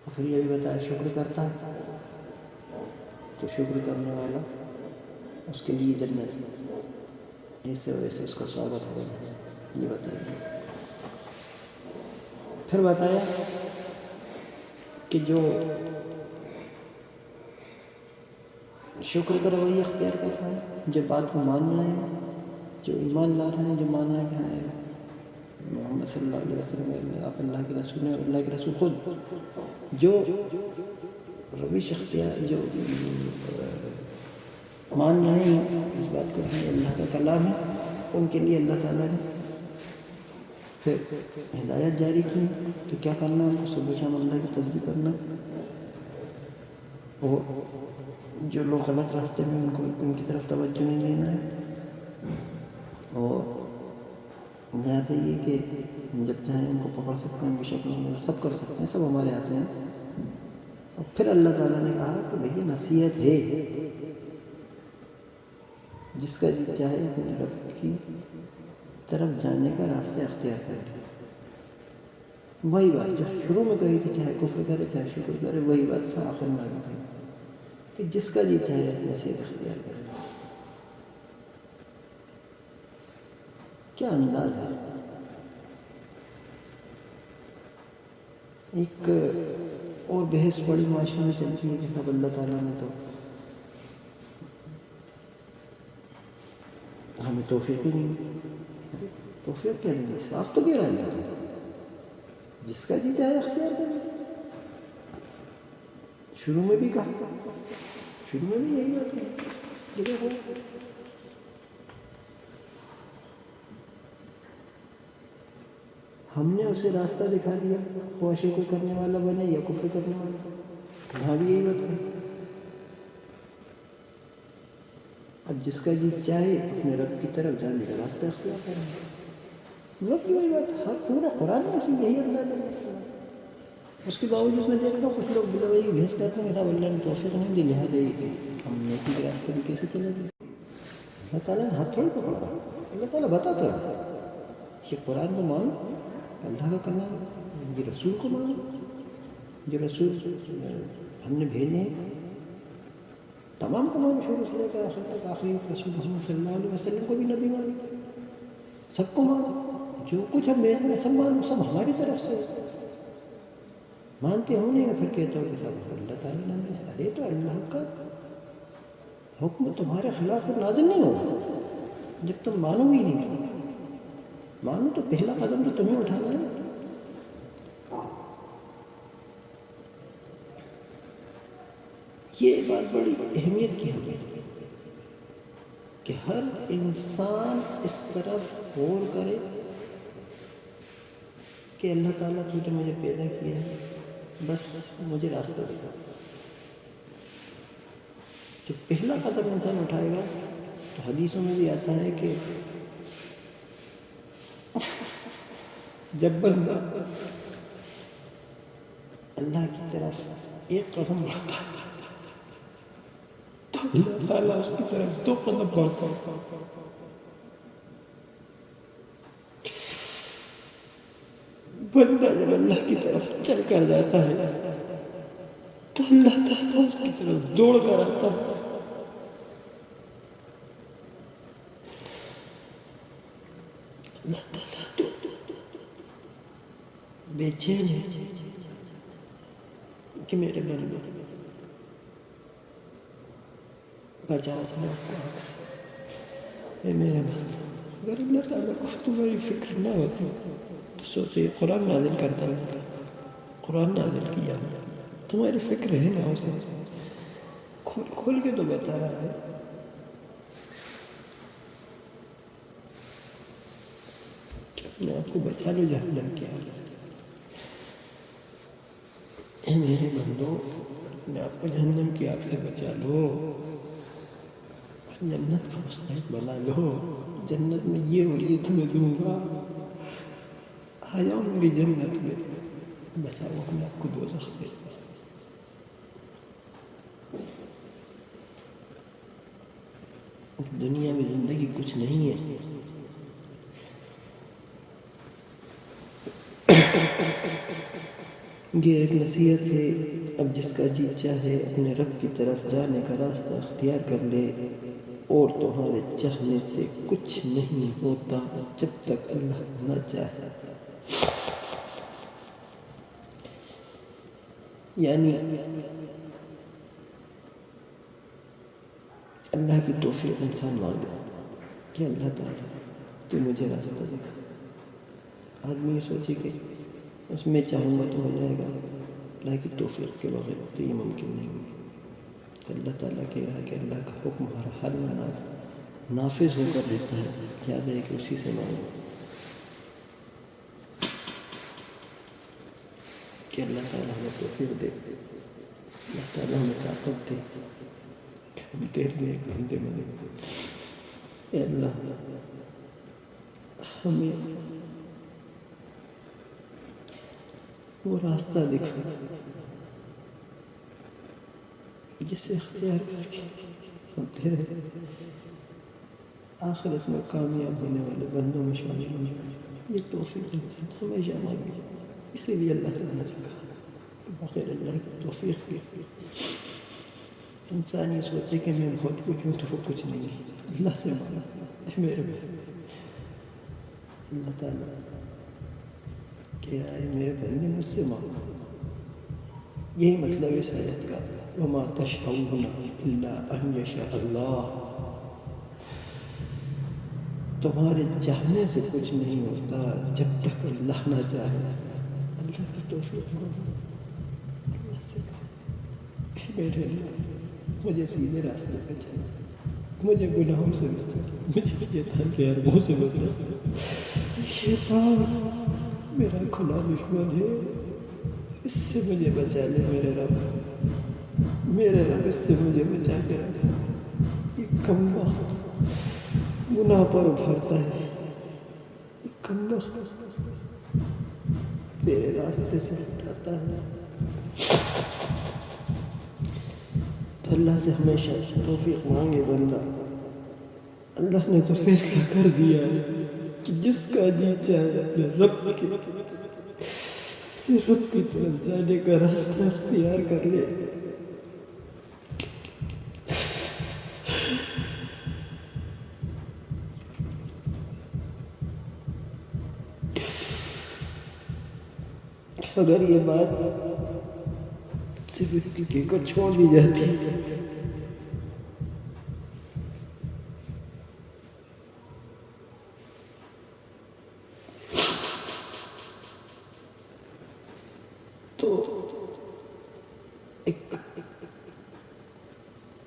اور پھر یہ بھی بتایا شکر کرتا ہے تو شکر کرنے والا اس کے لیے جنت ہے، اس وجہ سے اس کا سواگت ہوگا، یہ بتایا۔ پھر بتایا کہ جو شکر کا رویہ اختیار کر رہا ہے، جو بات کو مان رہے ہیں، جو ایمان لا رہے ہیں، جو مان رہے ہیں کہ ہاں محمد صلی اللہ علیہ وسلم آپ اللہ کے رسول ہیں، اور اللہ کے رسول خود جو روش اختیار، جو مان رہے ہیں اس بات کو کہ اللہ کا کلام ہے، ان کے لیے اللہ تعالیٰ نے پھر ہدایت جاری کی کہ کیا کرنا ہے، ان کو صبح شام اللہ کی تسبیح کرنا، اور جو لوگ غلط راستے میں ان کی طرف توجہ نہیں دینا ہے، اور لہٰذا یہ کہ جب چاہیں ان کو پکڑ سکتے ہیں، بے شک سب کر سکتے ہیں، سب ہمارے ہاتھ میں ہیں۔ اور پھر اللہ تعالیٰ نے کہا کہ بھئی نصیحت ہے، جس کا جی چاہے اپنے رب کی طرف جانے کا راستہ اختیار کرے، وہی بات جو شروع میں کہی کہ چاہے کفر کرے چاہے شکر کرے، وہی بات جو آخر میں کہی کہ جس کا جی چاہے نصیحت اختیار کرے۔ کیا انداز ہے! ایک اور بحث بڑی معاشرے میں چلتی ہے کہ سب اللہ تعالیٰ نے تو ہمیں توفیق ہی نہیں، توفیق کیا نہیں، صاف تو کہہ رہا ہے جس کا جی چاہے اختیار کرے۔ شروع میں بھی کہا، شروع میں بھی یہی بات ہے، دیکھو ہم نے اسے راستہ دکھا دیا، خواہ شکر کرنے والا بنے یا کفر کرنے والا، وہاں بھی یہی بات ہے۔ اب جس کا جی چاہے اپنے رب کی طرف جانے کا راستہ اختیار کریں، وقت وہی بات، ہر پورا قرآن میں اسی یہی انداز ہے۔ اس کے باوجود میں دیکھ رہا ہوں کچھ لوگ بلا وہی بھیج کرتے ہیں کہ صاحب اللہ نے توفیق نہیں دی، لہٰذا ہم نیکی کے راستے میں کیسے چلے گئے؟ اللہ تعالیٰ نے ہاتھ تھوڑی پکڑا، اللہ تعالیٰ بتاتا ہے کہ قرآن کو مانو، اللہ کا کلام، یہ رسول کو مانو، جو رسول ہم نے بھیجے ہیں تمام کو مانو، شروع سے لے کر آخر تک، آخری رسول محمد صلی اللہ علیہ وسلم کو بھی نبی مانو، سب کو مانو، جو کچھ ہم بھیج رہے ہیں سب مانو، سب ہماری طرف سے۔ مانتے ہو نہیں، پھر کہتے ہو کہ سب اللہ تعالیٰ نے ہمیں، ارے تو اللہ کا حکم تمہارے خلاف نازل نہیں ہوگا جب تم مانو ہی نہیں۔ مانو تو پہلا قدم تو تمہیں اٹھانا ہے۔ یہ بات بڑی اہمیت کی ہے کہ ہر انسان اس طرف غور کرے کہ اللہ تعالیٰ تو نے مجھے پیدا کیا ہے، بس مجھے راستہ دکھا۔ جو پہلا قدم انسان اٹھائے گا تو حدیثوں میں بھی آتا ہے کہ جب بندہ اللہ کی طرف ایک قدم بڑھتا ہے تو اللہ تعالیٰ اس کی طرف 2 قدم بڑھتا ہے۔ بندہ جب اللہ کی طرف چل کر جاتا ہے تو اللہ تعالیٰ اس کی طرف دوڑ کر آتا ہے۔ اللہ تعالیٰ تو بے چین ہے کہ میرے بندے بچا دیں آپ کو آگ سے، اے میرے بندے۔ اگر اللہ تعالیٰ کو تمہاری فکر نہ ہوتی تو سوچے قرآن نازل کرتا رہتا، قرآن نازل کیا، تمہاری فکر ہے نا اسے کھول کے تو بتا رہا ہے۔ اپنے آپ کو بچا لو جہنم کی آگ سے۔ اے میرے بندو، اپنے آپ کو جہنم کی آگ سے بچا لو، جنت کا مستحق بنا لو، جنت میں یہ اور یہ تمہیں دوں گا، آ جاؤ میری جنت میں، بچاؤ اپنے آپ کو دوزخ سے۔ دنیا میں زندگی کچھ نہیں ہے، یہ ایک نصیحت ہے۔ اب جس کا جی چاہے اپنے رب کی طرف جانے کا راستہ اختیار کر لے، اور تمہارے چاہنے سے کچھ نہیں ہوتا جب تک اللہ نہ چاہے۔ یعنی اللہ کی توفیق انسان مانگے کہ اللہ تعالیٰ تو مجھے راستہ دکھا۔ آدمی یہ سوچے کہ اس میں چاہوں گا تو ہو جائے گا، اللہ کی توفیق کے بغیر تو یہ ممکن نہیں ہے۔ اللہ تعالیٰ کہہ رہا ہے کہ اللہ کا حکم ہر حال میں نافذ ہو کر دیتا ہے، یاد ہے کہ اسی سے مانگو کہ اللہ تعالیٰ ہمیں توفیق دے، اللہ تعالیٰ ہمیں طاقت دے، ہم تیرے ایک بندے بنے۔ اے اللہ ہمیں وہ راستہ دکھا جسے اختیار کر کے ہم تیرے آخرت میں کامیاب ہونے والے بندوں میں شامل ہو جائیں۔ یہ توفیق انسان ہمیشہ مانگے، اسی لیے اللہ تعالیٰ نے کہا کہ بغیر اللہ کی توفیق کی انسان یہ سوچے کہ میں بہت کچھ ہوں تو وہ کچھ نہیں ہے۔ اللہ سے مانگا میرے اللہ تعالیٰ کہہ رہا ہے میرے بندے مجھ سے مانگو۔ یہی مطلب اس آیت کا، وَمَا تَشْأَوْنَ إِلَّا أَن يَشَاءَ اللَّهُ۔ تمہارے چاہنے سے کچھ نہیں ہوتا جب تک اللہ نہ چاہے۔ اللہ کی توفیق مانگو، اللہ سے کہو اے میرے اللہ مجھے سیدھے راستے پہ چلا، مجھے گناہوں سے بچا، مجھے شیطان کے حربوں سے بچا۔ شیطان میرا کھلا دشمن ہے، اس سے مجھے بچا لے میرے رب، میرے رب اس سے مجھے بچا کے رکھ۔ یہ کم وقت گناہ پر ابھرتا ہے، یہ کم وقت تیرے راستے سے ہٹاتا ہے۔ تو اللہ سے ہمیشہ توفیق مانگے بندہ۔ اللہ نے تو فیصلہ کر دیا ہے کہ جس کا جی چاہے اپنے رب کی طرف جانے کا راستہ اختیار کر لے۔ اگر یہ بات صرف اس کی کہہ کر چھوڑ دی جاتی تو ایک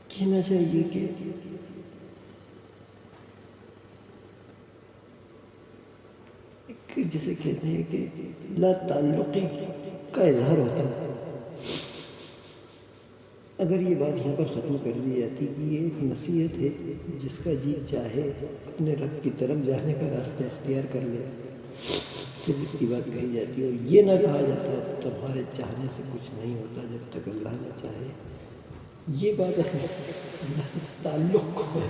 کہنا چاہیے کہ جسے کہتے ہیں کہ لا تعلقی کا اظہار ہوتا ہے۔ اگر یہ بات یہاں پر ختم کر دی جاتی کہ یہ ایک نصیحت ہے، جس کا جی چاہے اپنے رب کی طرف جانے کا راستہ اختیار کر لے، صرف اس کی بات کہی جاتی ہے اور یہ نہ کہا جاتا تمہارے چاہنے سے کچھ نہیں ہوتا جب تک اللہ نہ چاہے، یہ بات اصل اللہ سے تعلق کو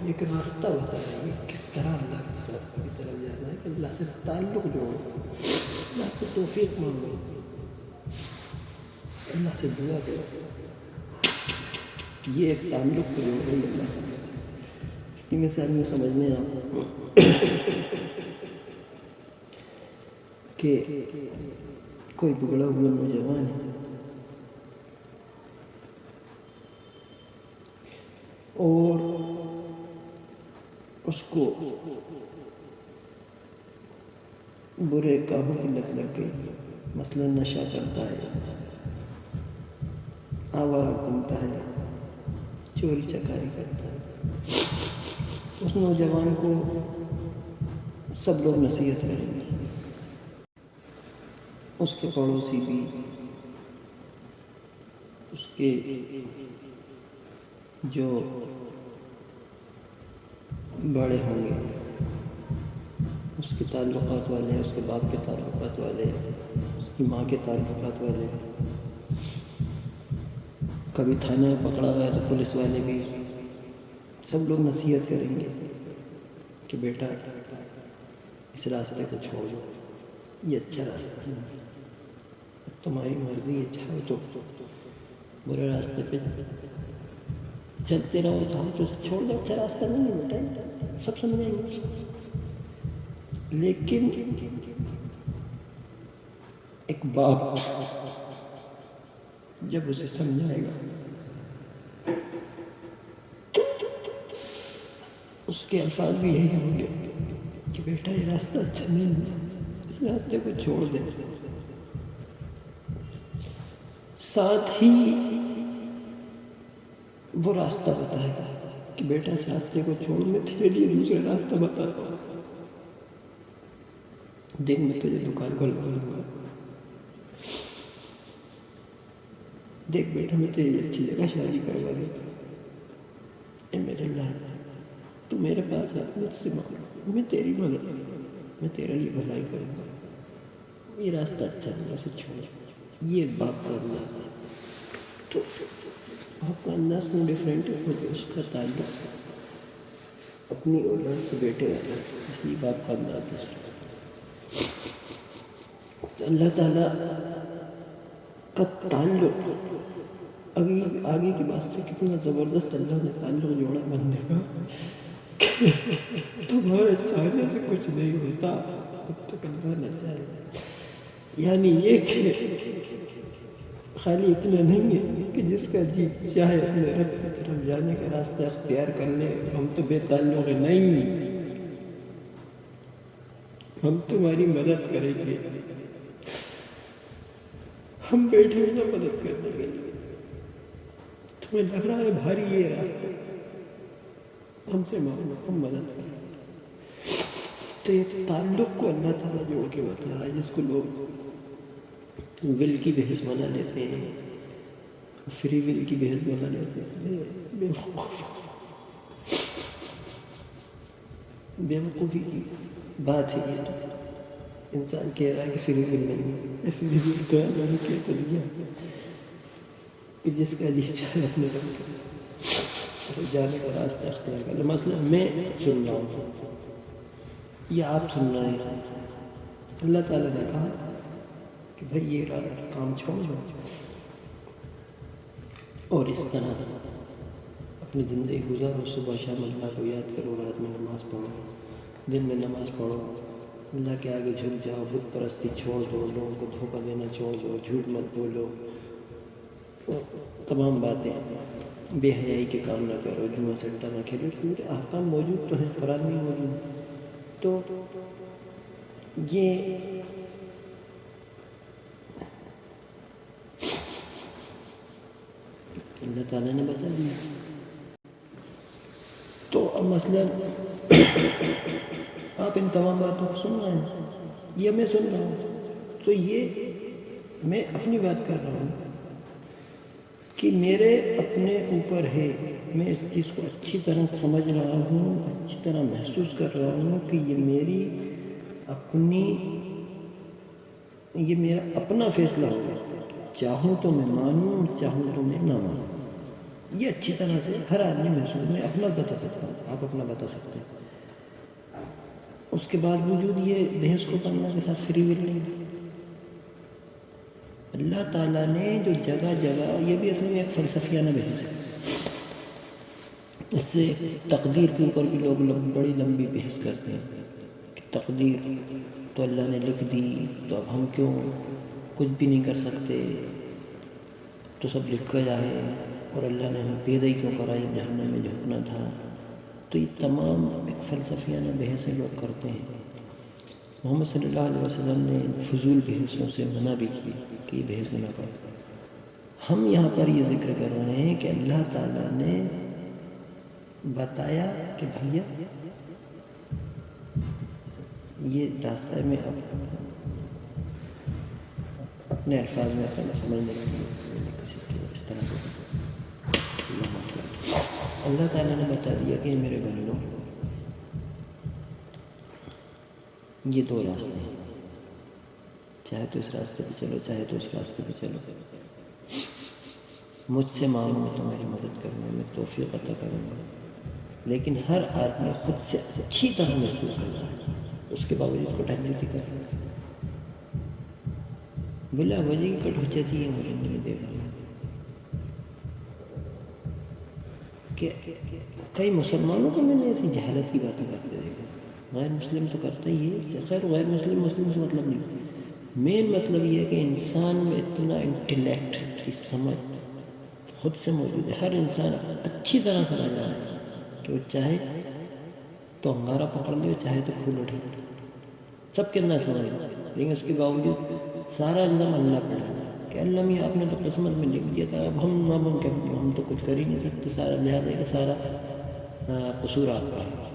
ایک راستہ بتا رہا ہے کس طرح اللہ کے راستے کی طرف جانا ہے، کہ اللہ سے تعلق جوڑو، اللہ سے توفیق مانگو، اللہ سے دعا کرو، یہ ایک تعلق کو جوڑ رہی اللہ سے۔ اس کی مثال میں سمجھنے آپ کہ کوئی بگڑا ہوا نوجوان ہے اور اس کو برے کاموں کی لت لگ گئی، مثلا نشہ کرتا ہے، آوارہ گھومتا ہے، چوری چکاری کرتا ہے، اس نوجوان کو سب لوگ نصیحت کریں گے، اس کے پڑوسی بھی، اس کے جو بڑے ہوں گے، اس کے تعلقات والے، اس کے باپ کے تعلقات والے، اس کی ماں کے تعلقات والے، کبھی تھانے میں پکڑا ہوا ہے تو پولیس والے بھی سب لوگ نصیحت کریں گے کہ بیٹا اس راستے کو چھوڑ دو، یہ اچھا راستہ نہیں، تمہاری مرضی ہے، چاہو تو برے راستے پہ چلتے رہو، چاہو تو چھوڑ دو، اچھا راستہ نہیں ہے بیٹا، سب سمجھیں گے۔ لیکن ایک باپ جب اسے سمجھائے گا، اس کے الفاظ بھی یہی ہوں گے کہ بیٹا یہ راستہ اچھا نہیں ہے، اس راستے کو چھوڑ دے۔ ساتھ ہی وہ راستہ بتائے گا کہ بیٹا اس راستے کو چھوڑ، میں تیرے لیے دوسرا راستہ بتاتا ہوں، دن میں تجھے دکان کھلوا دوں گا، دیکھ بیٹا میں تیری اچھی جگہ شادی کروا دوں گا، اے میرے اللہ تو میرے پاس ہے، مجھ سے مانگ، میں تیری مدد کروں گا، میں تیرے لیے بھلائی کروں گا، یہ راستہ اچھا نہیں، اسے چھوڑ۔ یہ باپ کا انداز ہے۔ تو باپ کا انداز میں ڈفرینٹ ہے، اس کا تعلق اپنی اولاد سے بیٹے والا ہے، اس لیے باپ کا انداز دوسرا۔ تو اللہ تعالیٰ کا تعلق ابھی آگے کی بات سے کتنا زبردست اللہ نے تعلق جوڑا بندے کا کہ تمہارے چاہنے سے کچھ نہیں ہوتا اب تک اللہ نہ چاہے، یعنی یہ کہ خالی اتنا نہیں ہے کہ جس کا جی چاہے اپنے رب کی طرف جانے کا راستہ اختیار کر لے، ہم تو بے تعلق نہیں، ہم تمہاری مدد کریں گے، ہم بیٹھے ہیں مدد کرنے کے لیے، تمہیں لگ رہا ہے بھاری یہ راستہ، ہم سے مانگو، ہم مدد کریں گے۔ تو یہ تعلق کو اللہ تعالیٰ جوڑ کے بتا رہا ہے، جس کو لوگ ول کی بحث بنا لیتے ہیں، فری ول کی بحث بنا لیتے ہیں، بیوقوفی کی بات ہے یہ۔ تو انسان کہہ رہا ہے کہ فری ول نہیں ہے، فری ول تو اللہ نے کہہ تو دیا کہ جس کا جی چاہے اپنے رب جانے کا راستہ اختیار کر لے۔ مثلا میں سن رہا ہوں یا آپ سن رہے ہیں، اللہ تعالیٰ نے کہا کہ بھئی یہ کام چھوڑ دو اور اس طرح اپنی زندگی گزارو، صبح شام اللہ کو یاد کرو، رات میں نماز پڑھو، دن میں نماز پڑھو، اللہ کے آگے جھک جاؤ، بت پرستی چھوڑ دو، لوگوں کو دھوکہ دینا چھوڑ دو، جھوٹ مت بولو، تمام باتیں، بے حیائی کے کام نہ کرو، جوا سٹا نہ کھیلو، کیونکہ احکام موجود تو ہیں، قرآن میں موجود ہیں۔ تو یہ اللہ تعالیٰ نے بتا دیا۔ تو اب مثلا آپ ان تمام باتوں کو سن رہے ہیں یا میں سن رہا ہوں، تو یہ میں اپنی بات کر رہا ہوں کہ میرے اپنے اوپر ہے، میں اس چیز کو اچھی طرح سمجھ رہا ہوں، اچھی طرح محسوس کر رہا ہوں کہ یہ میری اپنی، یہ میرا اپنا فیصلہ ہوگا، چاہوں تو میں مانوں، چاہوں تو میں نہ مانوں، یہ اچھی طرح سے ہر آدمی محسوس، میں اپنا بتا سکتا ہوں، آپ اپنا بتا سکتے ہیں۔ اس کے بعد وجود یہ بحث کو کرنا کے ساتھ فری ول نہیں۔ اللہ تعالیٰ نے جو جگہ جگہ، یہ بھی اصل میں ایک فلسفیانہ بحث ہے، اس سے تقدیر کے اوپر بھی لوگ بڑی لمبی بحث کرتے ہیں کہ تقدیر تو اللہ نے لکھ دی، تو اب ہم کیوں کچھ بھی نہیں کر سکتے، تو سب لکھا جائے، اور اللہ نے ہم پیدا ہی کیوں کرائی، جہنم میں جھونکنا تھا۔ تو یہ تمام ایک فلسفیانہ بحثیں لوگ کرتے ہیں۔ محمد صلی اللہ علیہ وسلم نے فضول بحثوں سے منع بھی کی کہ یہ بحثیں نہ کرو۔ ہم یہاں پر یہ ذکر کر رہے ہیں کہ اللہ تعالیٰ نے بتایا کہ بھیا یہ راستہ میں اپنے الفاظ میں اپنا سمجھنے کے لیے کسی طرح اللہ تعالیٰ نے بتا دیا کہ میرے بندوں یہ دو راستے ہیں، چاہے تو اس راستے پہ چلو چاہے تو اس راستے پہ چلو، مجھ سے مانگو میں تمہاری مدد کروں گا، میں توفیق عطا کروں گا، لیکن ہر آدمی خود سے اچھی طرح محسوس کر رہا ہے، اس کے باوجود کٹھنجوتی کر رہا ہے، بلا وجہ کی کٹ حجتی ہے مجھے نہیں دیکھ رہا کہ کئی مسلمانوں کو میں نے ایسی جہالت کی باتیں کرتے دیکھا، غیر مسلم تو کرتا ہی ہے، خیر غیر مسلم مسلم سے مطلب نہیں، مین مطلب یہ ہے کہ انسان میں اتنا انٹلیکٹ کی سمجھ خود سے موجود ہے، ہر انسان اچھی طرح سمجھ رہا ہے کہ وہ چاہے تو انگارہ پکڑ لے چاہے تو پھول اٹھا لے، سب کے اندر سمجھ رہا ہے، لیکن اس کے باوجود سارا الزام اللہ پہ ڈالا کہ اللہ میاں آپ نے تو قسمت میں لکھ دیا تھا، اب ہم تو کچھ کر ہی نہیں سکتے، سارا لہٰذا کہ سارا قصور آپ کا ہے،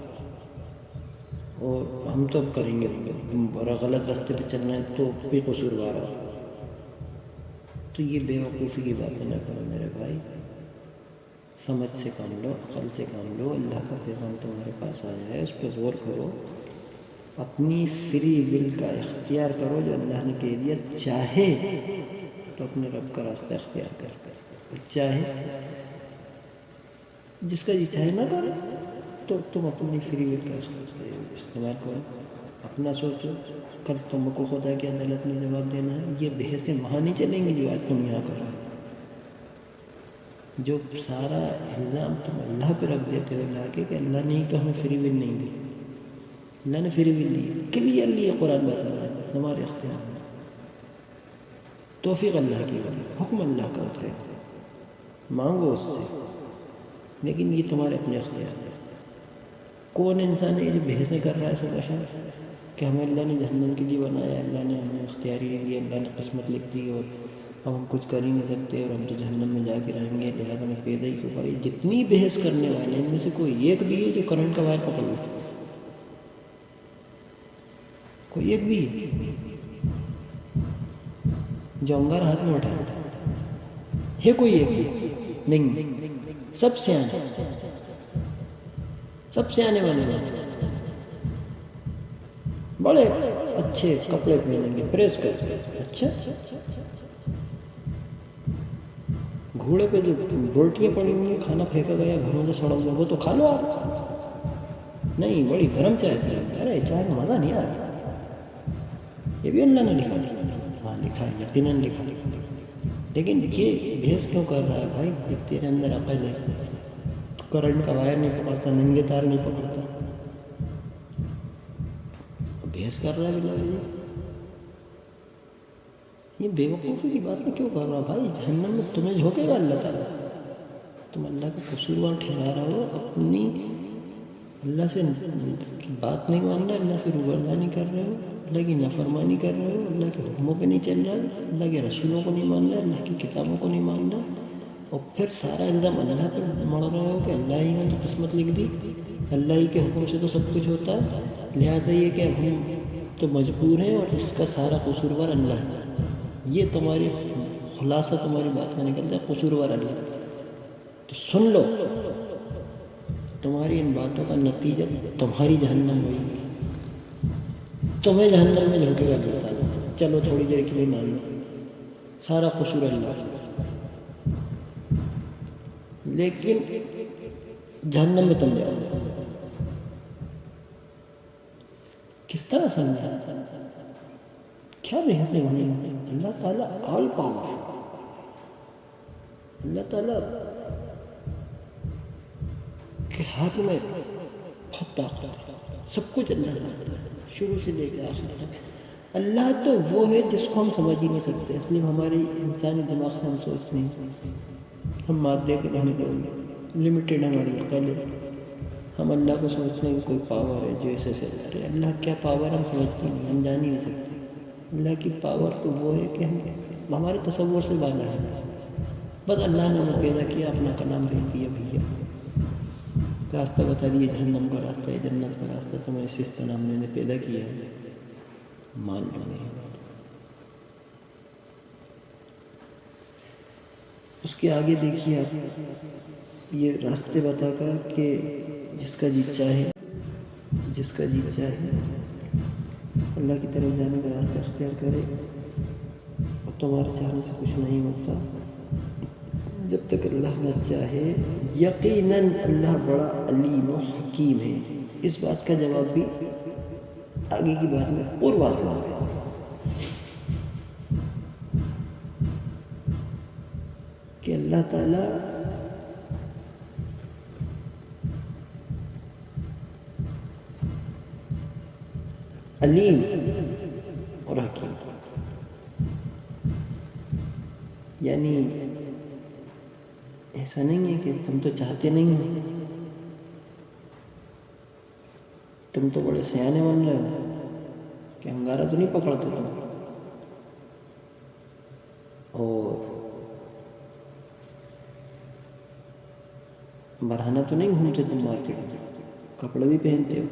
اور ہم تو اب کریں گے، غلط راستے پہ چلنا ہے تو بھی قصوروار ہے، تو یہ بیوقوفی کی باتیں نہ کرو میرے بھائی، سمجھ سے کام لو، عقل سے کام لو، اللہ کا پیغام تمہارے پاس آیا ہے، اس پہ غور کرو، اپنی فری ول کا اختیار کرو، جو اللہ نے کہہ دیا چاہے تو اپنے رب کا راستہ اختیار کر، چاہے جس کا جی چاہے نہ کرو تو تم اپنی فری ول کا استعمال کرو، اپنا سوچو، کل تم کو خدا کی عدالت میں جواب دینا ہے، یہ بحثیں وہاں نہیں چلیں گی جو آج تم یہاں کرو، جو سارا الزام تم اللہ پہ رکھ دیتے ہو لا کے کہ اللہ نے ہی تو ہمیں فری ول نہیں دی، اللہ نے فری ول دی، کلیئرلی یہ قرآن بتا رہا ہے ہمارے اختیار میں، توفیق اللہ کی ہوگی، حکم اللہ کا اترے، مانگو اس سے، لیکن یہ تمہارے اپنے اختیار ہے، کون انسان ہے جو بحثیں کر رہا ہے صبح شام کہ ہمیں اللہ نے جہنم کے لیے بنایا، اللہ نے ہمیں اختیاری لے لیا، اللہ نے قسمت لکھ دی اور اب ہم کچھ کر ہی نہیں سکتے اور ہم تو جہنم میں جا کے رہیں گے، لہٰذا ہمیں پیدا ہی کیوں پڑی، جتنی بحث کرنے والے ہیں ان میں سے کوئی ایک بھی ہے جو کرنٹ کا وائر پکڑ لے، کوئی ایک بھی ہے جو انگار ہاتھ میں اٹھائے ہے، کوئی ایک بھی نہیں، سب سے آنے والے بڑے اچھے کپڑے پہنیں گے، پریس کر اچھا گھوڑے پہ جو روٹیاں پڑی ہوئی ہیں، کھانا پھینکا گیا گھروں میں سڑا ہوا، وہ تو کھا لو آپ، نہیں بڑی گرم چائے پی، ارے چائے میں مزہ نہیں آ رہا، یہ بھی اللہ نے لکھا، ہاں لکھا ہے، یقیناً لکھا، لیکن یہ بحث کیوں کر رہا ہے بھائی، جب تیرے اندر عقل ہے، کرنٹ کا وائر نہیں پکڑتا، ننگے تار نہیں پکڑتا، بحث کر رہا ہے بلا وجہ، یہ بے وقوفی کی بات کیوں کر رہا بھائی، جہنم میں تمہیں جھونکے گا اللہ تعالیٰ، تم اللہ کو قصوروار ٹھہرا رہے ہو، اپنی اللہ سے بات نہیں مان رہے، اللہ سے روبرداری کر رہے ہو، اللہ کی نافرمانی کر رہے ہو، اللہ کے حکموں پہ نہیں چل رہے، اللہ کے رسولوں کو نہیں مان رہے، اللہ کی کتابوں کو نہیں مان رہے، اور پھر سارا الزام اللہ پر مڑ رہے ہو کہ اللہ ہی نے تو قسمت لکھ دی، اللہ ہی کے حکم سے تو سب کچھ ہوتا ہے، لہٰذا یہ کہ ہم تو مجبور ہیں اور اس کا سارا قصوروار اللہ ہے، یہ تمہاری خلاصہ تمہاری بات کا نکلتا ہے، قصوروار اللہ، تو سن لو، تمہاری ان باتوں کا نتیجہ تمہاری جہنم ہوئی، تمہیں جہنم میں جھونکے گا اللہ تعالیٰ، چلو تھوڑی دیر کے لیے مان لو، سارا قصور اللہ، لیکن جہنم میں تم جاؤ گے، کس طرح سمجھا، کیا بحثیں ہونی، اللہ تعالیٰ آل پاور، اللہ تعالیٰ کے ہاتھ میں بہت طاقت، سب کچھ اللہ جانتا ہے، شروع سے لے کے آخر تک، اللہ تو وہ ہے جس کو ہم سمجھ ہی نہیں سکتے، اس لیے ہماری انسانی دماغ سے ہم سوچتے ہیں، ہم مادے کے رہنے کو لمیٹیڈ ہماری عقل ہے، ہم اللہ کو سمجھتے ہیں کہ کوئی پاور ہے جو ایسے سے ارے اللہ کیا پاور ہم سمجھتے نہیں، ہم جان ہی نہیں سکتے، اللہ کی پاور تو وہ ہے کہ ہم ہمارے تصور سے بالا ہے، بس اللہ نے ہمیں پیدا کیا، اپنا کلام بھیج دیا، بھیا راستہ بتا دیے، جہنم کا راستہ ہے، جنت کا راستہ، تمہیں اس طرح ہم نے پیدا کیا ہے، مان لو میری بات، اس کے آگے دیکھیے آپ یہ راستے بتا کر کہ جس کا جی چاہے اللہ کی طرف جانے کا راستہ اختیار کرے، اور تمہارے چاہنے سے کچھ نہیں ہوتا جب تک اللہ نہ چاہے۔ یقیناً اللہ بڑا علیم و حکیم ہے۔ اس بات کا جواب بھی آگے کی بات میں اور واضح ہو گیا کہ اللہ تعالیٰ علیم اور حکیم، یعنی ایسا نہیں ہے کہ تم تو چاہتے نہیں ہو، تم تو بڑے سیانے بن رہے ہو کہ انگارہ تو نہیں پکڑتے تم، اور برہنہ تو نہیں گھومتے تم مارکیٹ میں، کپڑے بھی پہنتے ہو،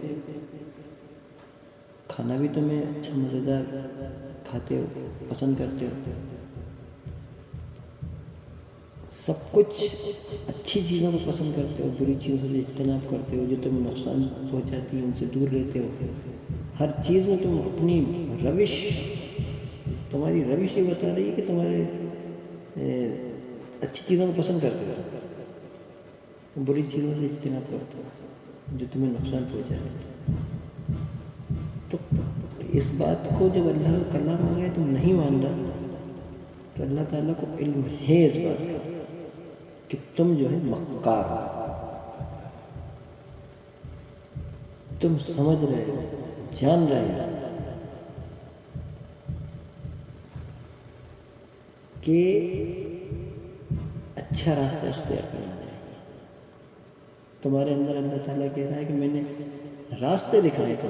کھانا بھی تمہیں اچھا مزیدار کھاتے ہو، پسند کرتے ہو، سب کچھ اچھی چیزوں کو پسند کرتے ہو، بری چیزوں سے اجتناب کرتے ہو، جو تمہیں نقصان پہنچاتی ہیں ان سے دور رہتے ہو۔ ہر چیز میں تم اپنی تمہاری روش یہ بتا رہی ہے کہ تمہارے اچھی چیزوں کو پسند کرتے ہو، بری چیزوں سے اجتناب کرتے ہو جو تمہیں نقصان پہنچاتی ہے۔ تو اس بات کو جب اللہ کا کلام آ گیا تم نہیں مان رہا، تو اللہ تعالیٰ کو علم ہے اس بات کا کہ تم جو ہے مکار، تم سمجھ رہے ہو، جان رہے ہو کہ اچھا راستہ اختیار کرنا ہے۔ تمہارے اندر اللہ تعالیٰ کہہ رہا ہے کہ میں نے راستے دکھائے تھے،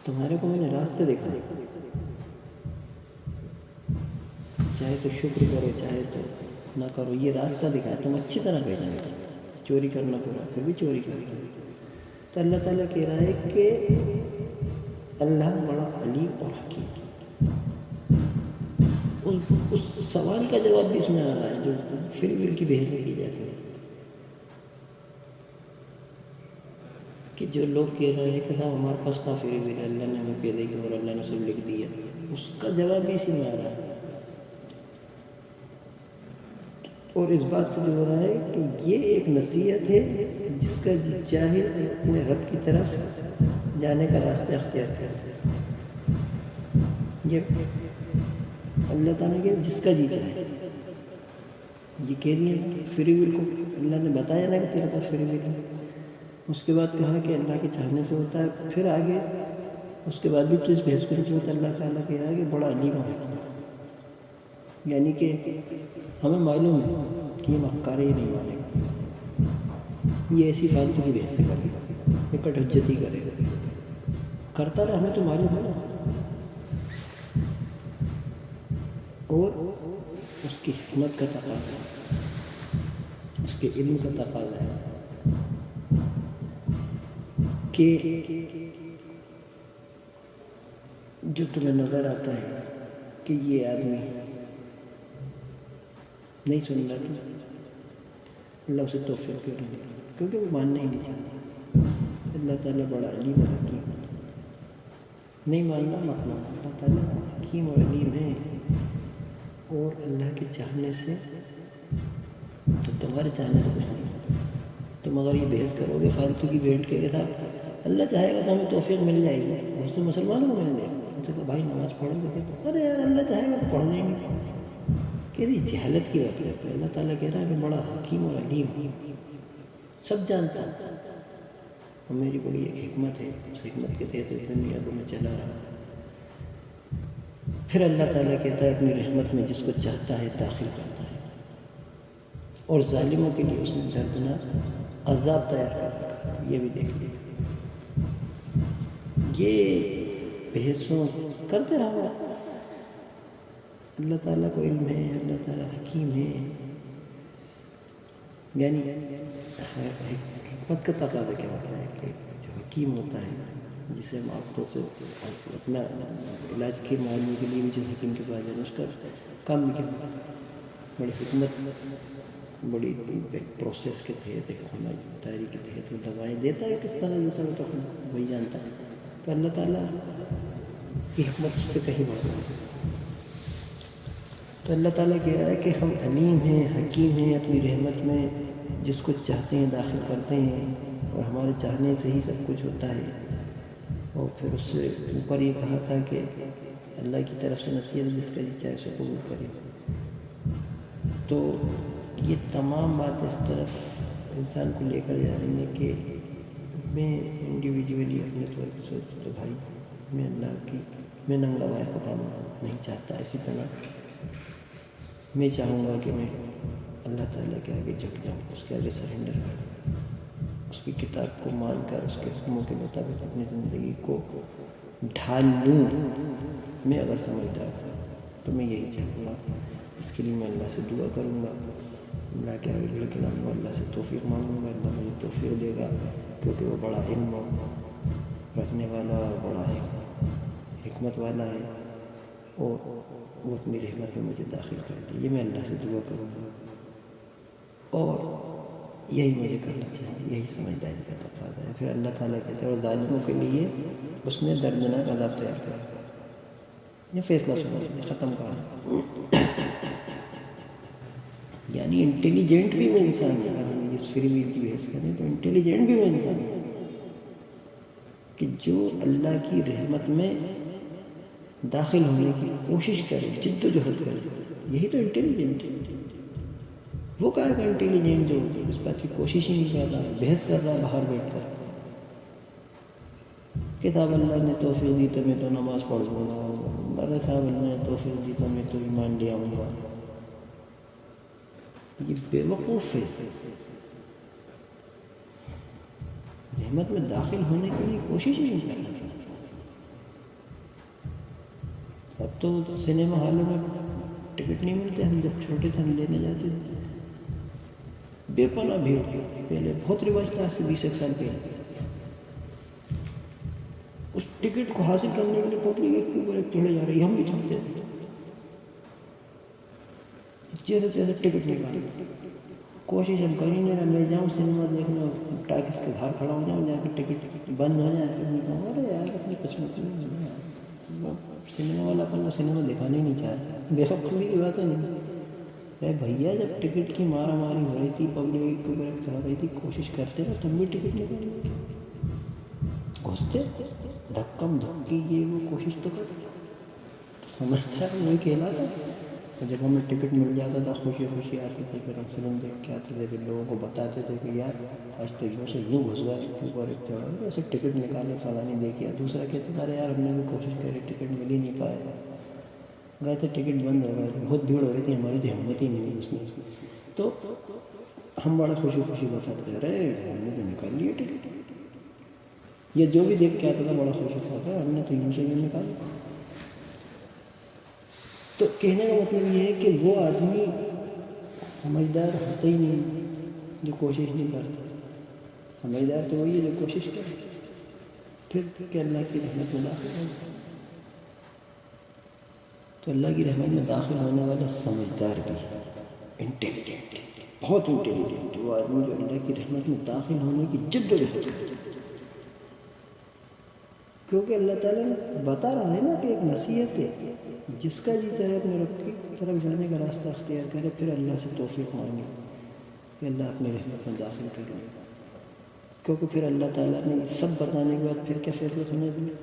تمہارے کو میں نے راستے دکھائے، چاہے تو شکر کرو چاہے تو نہ کرو، یہ راستہ دکھایا، تم اچھی طرح پہچانتے ہو۔ چوری کرنا پڑا پھر بھی چوری کرنا، تو اللہ تعالیٰ کہہ رہا ہے کہ اللہ بڑا علیم اور حکیم۔ اس سوال کا جواب بھی اس میں آ رہا ہے جو فری ول کی بحث کی جاتی ہے کہ جو لوگ کہہ رہے ہیں کہ صاحب ہمارے پاس کا فری ول ہے، اللہ نے ہمیں پیدا کیا اور اللہ نے سب لکھ دیا، اس کا جواب بھی اسی میں آ رہا ہے۔ اور اس بات سے جو ہو رہا ہے کہ یہ ایک نصیحت ہے، جس کا چاہے اپنے رب کی طرف جانے کا راستہ اختیار کرے۔ یہ اللہ تعالیٰ کے جس کا جی چاہے، یہ کہہ دیا فری ول کو اللہ نے بتایا نا کہ تیرے پاس فری ول ہے، اس کے بعد کہا کہ اللہ کے چاہنے سے ہوتا ہے، پھر آگے اس کے بعد بھی تو اس بحث میں ہوتا ہے، اللہ تعالیٰ کہہ رہا ہے کہ بڑا علیم ہے، یعنی کہ ہمیں معلوم ہے کہ یہ مکار ہی نہیں مانے گا، یہ ایسی فالتو کی بحث کرے گا، یہ کٹ حجتی کرے گا، کرتا رہا، ہمیں تو معلوم ہے نا، اور اس کی حکمت کا تقاضا ہے، اس کے علم کا تقاضا ہے کہ جو تمہیں نظر آتا ہے کہ یہ آدمی نہیں سن رہا، تو اللہ اسے توفیق کیوں نہیں دیتا، کیونکہ وہ ماننا ہی نہیں چاہتا۔ اللہ تعالیٰ بڑا علیم اور حکیم، نہیں ماننا مت ماننا، اللہ تعالیٰ حکیم اور علیم ہے، اور اللہ کے چاہنے سے تمہارے چاہنے سے کچھ نہیں ہوتا۔ تم اگر یہ بحث کرو گے فالتو کی بیٹھ کے صاحب اللہ چاہے گا تو ہمیں توفیق مل جائے گی، اس سے مسلمانوں کو مل جائے گا، تو بھائی نماز پڑھو گے، ارے یار اللہ چاہے گا تو پڑھ لیں گے، کہ جہالت کی بات ہے۔ اللہ تعالیٰ کہہ رہا ہے کہ بڑا حکیم اور علیم، سب جانتا ہوں، اور میری بڑی ایک حکمت ہے، اس حکمت کے تحت اس دنیا کو میں چلا رہا ہوں۔ پھر اللہ تعالیٰ کہتا ہے اپنی رحمت میں جس کو چاہتا ہے داخل کرتا ہے، اور ظالموں کے لیے اس نے دردناک عذاب تیار کر رکھا ہے، یہ بھی دیکھ لیں۔ یہ بحثوں کرتے رہو، اللہ تعالیٰ کو علم ہے، اللہ تعالیٰ حکیم ہے، یعنی حکمت کا تقاضا کیا ہوتا ہے کہ جو حکیم ہوتا ہے جسے ہم آپ کو اپنا علاج کے معالجے کے لیے بھی جو حکیم کے پاس جانا اس کا کام بھی کیا بڑی حکمت بڑی پروسیس کے تحت ایک سمجھداری کے تحت وہ دوائیں دیتا ہے، کس طرح دیتا ہے وہ تو وہی جانتا ہے. تو اللہ تعالیٰ کی حکمت اس سے کہیں بڑھ ہے. تو اللہ تعالیٰ کہہ رہا ہے کہ ہم علیم ہیں، حکیم ہیں، اپنی رحمت میں جس کو چاہتے ہیں داخل کرتے ہیں، اور ہمارے چاہنے سے ہی سب کچھ ہوتا ہے. اور پھر اس سے اوپر یہ کہا تھا کہ اللہ کی طرف سے نصیحت جس کا جی چاہے سو قبول کرے. تو یہ تمام باتیں اس طرف انسان کو لے کر جا رہی ہیں کہ میں انڈیویجولی اپنے طور پر سوچ تو بھائی میں اللہ کی میں ننگا وائر پکڑنا نہیں چاہتا. اسی طرح میں چاہوں گا کہ میں اللہ تعالیٰ کے آگے جھک جاؤں، اس کے آگے سرنڈر کروں، اس کی کتاب کو مان کر اس کے حکموں کے مطابق اپنی زندگی کو ڈھال لوں. میں اگر سمجھدار ہوں تو میں یہی چاہوں گا. اس کے لیے میں اللہ سے دعا کروں گا، اللہ کے آگے لڑکڑاؤں گا، اللہ سے توفیق مانگوں گا. اللہ مجھے توفیق دے گا کیونکہ وہ بڑا علم رکھنے والا اور بڑا حکمت والا ہے، اور وہ اپنی رحمت میں مجھے داخل کر دے. یہ میں اللہ سے دعا کروں گا، اور یہی مجھے کرنا چاہیے. یہی سمجھداری کا تقاضا ہے. پھر اللہ تعالیٰ کہتے ہیں اور ظالموں کے لیے اس نے دردناک عذاب تیار کر دیا. یہ فیصلہ سنا ختم کہا. یعنی انٹیلیجنٹ بھی وہ انسان ہے، جس فری ویل کی بحث کریں تو انٹیلیجنٹ بھی وہ انسان ہے کہ جو اللہ کی رحمت میں داخل ہونے کی کوشش کرے، جد و جہد کرے. یہی تو انٹیلیجنٹ ہے. وہ کہا کہ انٹیلیجنٹ جو اس بات کی کوشش ہی نہیں کر رہا، بحث کر رہا باہر بیٹھ کر. کتاب اللہ نے توفیق دی تو میں تو نماز پڑھ لوں گا، بڑا صاحب اللہ نے توفیق دی تو میں تو ایمان لے آؤں گا. یہ بے وقوف ہے. رحمت میں داخل ہونے کے لیے کوشش ہی نہیں کرنا. اب تو سنیما ہالوں میں ٹکٹ نہیں ملتے. ہم جب چھوٹے تھے ہم لینے جاتے تھے، بے پناہ بھیڑ. پہلے بہت رواج تھا، 20 سال پہلے. اس ٹکٹ کو حاصل کرنے کے لیے پبلک ایک کے اوپر ایک چڑھے جا رہی. ہم بھی چھپتے تھے جیسے تیسے ٹکٹ نکالے. کوشش ہم کر ہی نہیں رہا. میں جاؤں سنیما دیکھنا، ٹاکس کے باہر کھڑا ہو جاؤں، جا کے ٹکٹ بند ہو جائے. پھر میں کہوں ارے یار اپنی قسمت میں سنیما والا اپنا سنیما دکھانا ہی نہیں چاہتا. بے وقوفی کی بات ہے نہیں. ارے بھیا جب ٹکٹ کی مارا ماری ہو رہی تھی، پبلک ایک کے اوپر ایک چڑھ رہی تھی، کوشش کرتے رہو تم بھی ٹکٹ نکالنے. گھستے دھکم دھکی یہ وہ کوشش تو کر سمجھتا ہے وہی کہلاتا. جب ہمیں ٹکٹ مل جاتا تھا خوشی خوشی آتی تھی، پھر ہم فلم دیکھ کے آتے تھے. پھر لوگوں کو بتاتے تھے کہ یار آج تو یوں سے یوں گھس گیا اوپر ایک چڑھا، ایسے ٹکٹ نکالے فلانی دیکھیا. دوسرا کہتے تھا ارے یار ہم نے بھی کوشش کری، ٹکٹ مل ہی نہیں پائے. گئے تھے ٹکٹ بند ہو گئے تھے، بہت بھیڑ ہو رہی تھی، ہماری تو ہمت ہی نہیں ہوئی اس میں. تو ہم بڑا خوشی خوشی بتاتے تھے ارے ہم نے تو نکال لیا ٹکٹ. یہ جو بھی دیکھ کے آتا تھا بڑا خوش ہوتا تھا ہم نے تو یوں سے یوں نکالا. تو کہنے کا مطلب یہ ہے کہ وہ آدمی سمجھدار ہوتا ہی نہیں جو کوشش نہیں کرتا. سمجھدار تو وہی ہے جو کوشش کرے. پھر کہ اللہ کی رحمت میں داخل ہو. تو اللہ کی رحمت میں داخل ہونے والا سمجھدار بھی انٹیلیجنٹ، بہت انٹیلیجنٹ وہ آدمی جو اللہ کی رحمت میں داخل ہونے کی جد و جہد کرتا ہے. کیونکہ اللہ تعالیٰ بتا رہا ہے نا کہ ایک نصیحت ہے، جس کا جی چاہے اپنے رب کی طرف جانے کا راستہ اختیار کرے، پھر اللہ سے توفیق مانگے کہ اللہ اپنی رحمت میں داخل کر لے. کیونکہ پھر اللہ تعالیٰ نے سب بتانے کے بعد پھر کیا فیصلہ سنا دیا.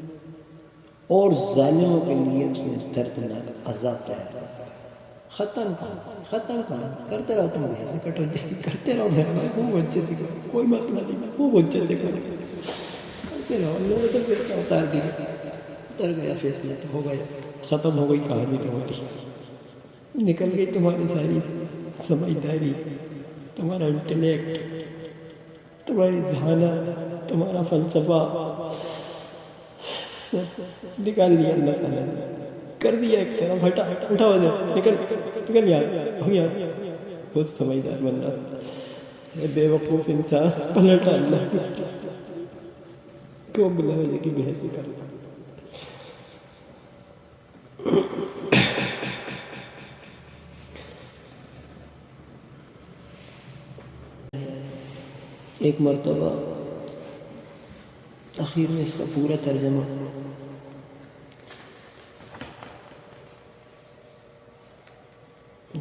اور ظالموں کے لیے اس میں دردناک عذاب تیار. ختم کہاں کرتے رہو. تم ایسے کٹر جیسے کرتے رہو. وہ بچے تھے کوئی مسئلہ نہیں، وہ بچے تھے کرتے رہو. اللہ نے تو پھر اتر گیا فیصلہ تو ہو گیا، ختم ہو گئی کہانی تمہاری. نکل گئی تمہاری ساری سمجھداری، تمہارا انٹلیکٹ، تمہاری ذہانت، تمہارا فلسفہ نکال لیا اللہ تعالیٰ نے. کر دیا ایک طرف، اٹھا ہو جائے، نکل یار ہو گیا. خود سمجھدار بندہ بے وقوف انسان پلٹا اللہ کی. کیوں بلا وجہ کی بحثی کرتا؟ ایک مرتبہ اخیر میں اس کا پورا ترجمہ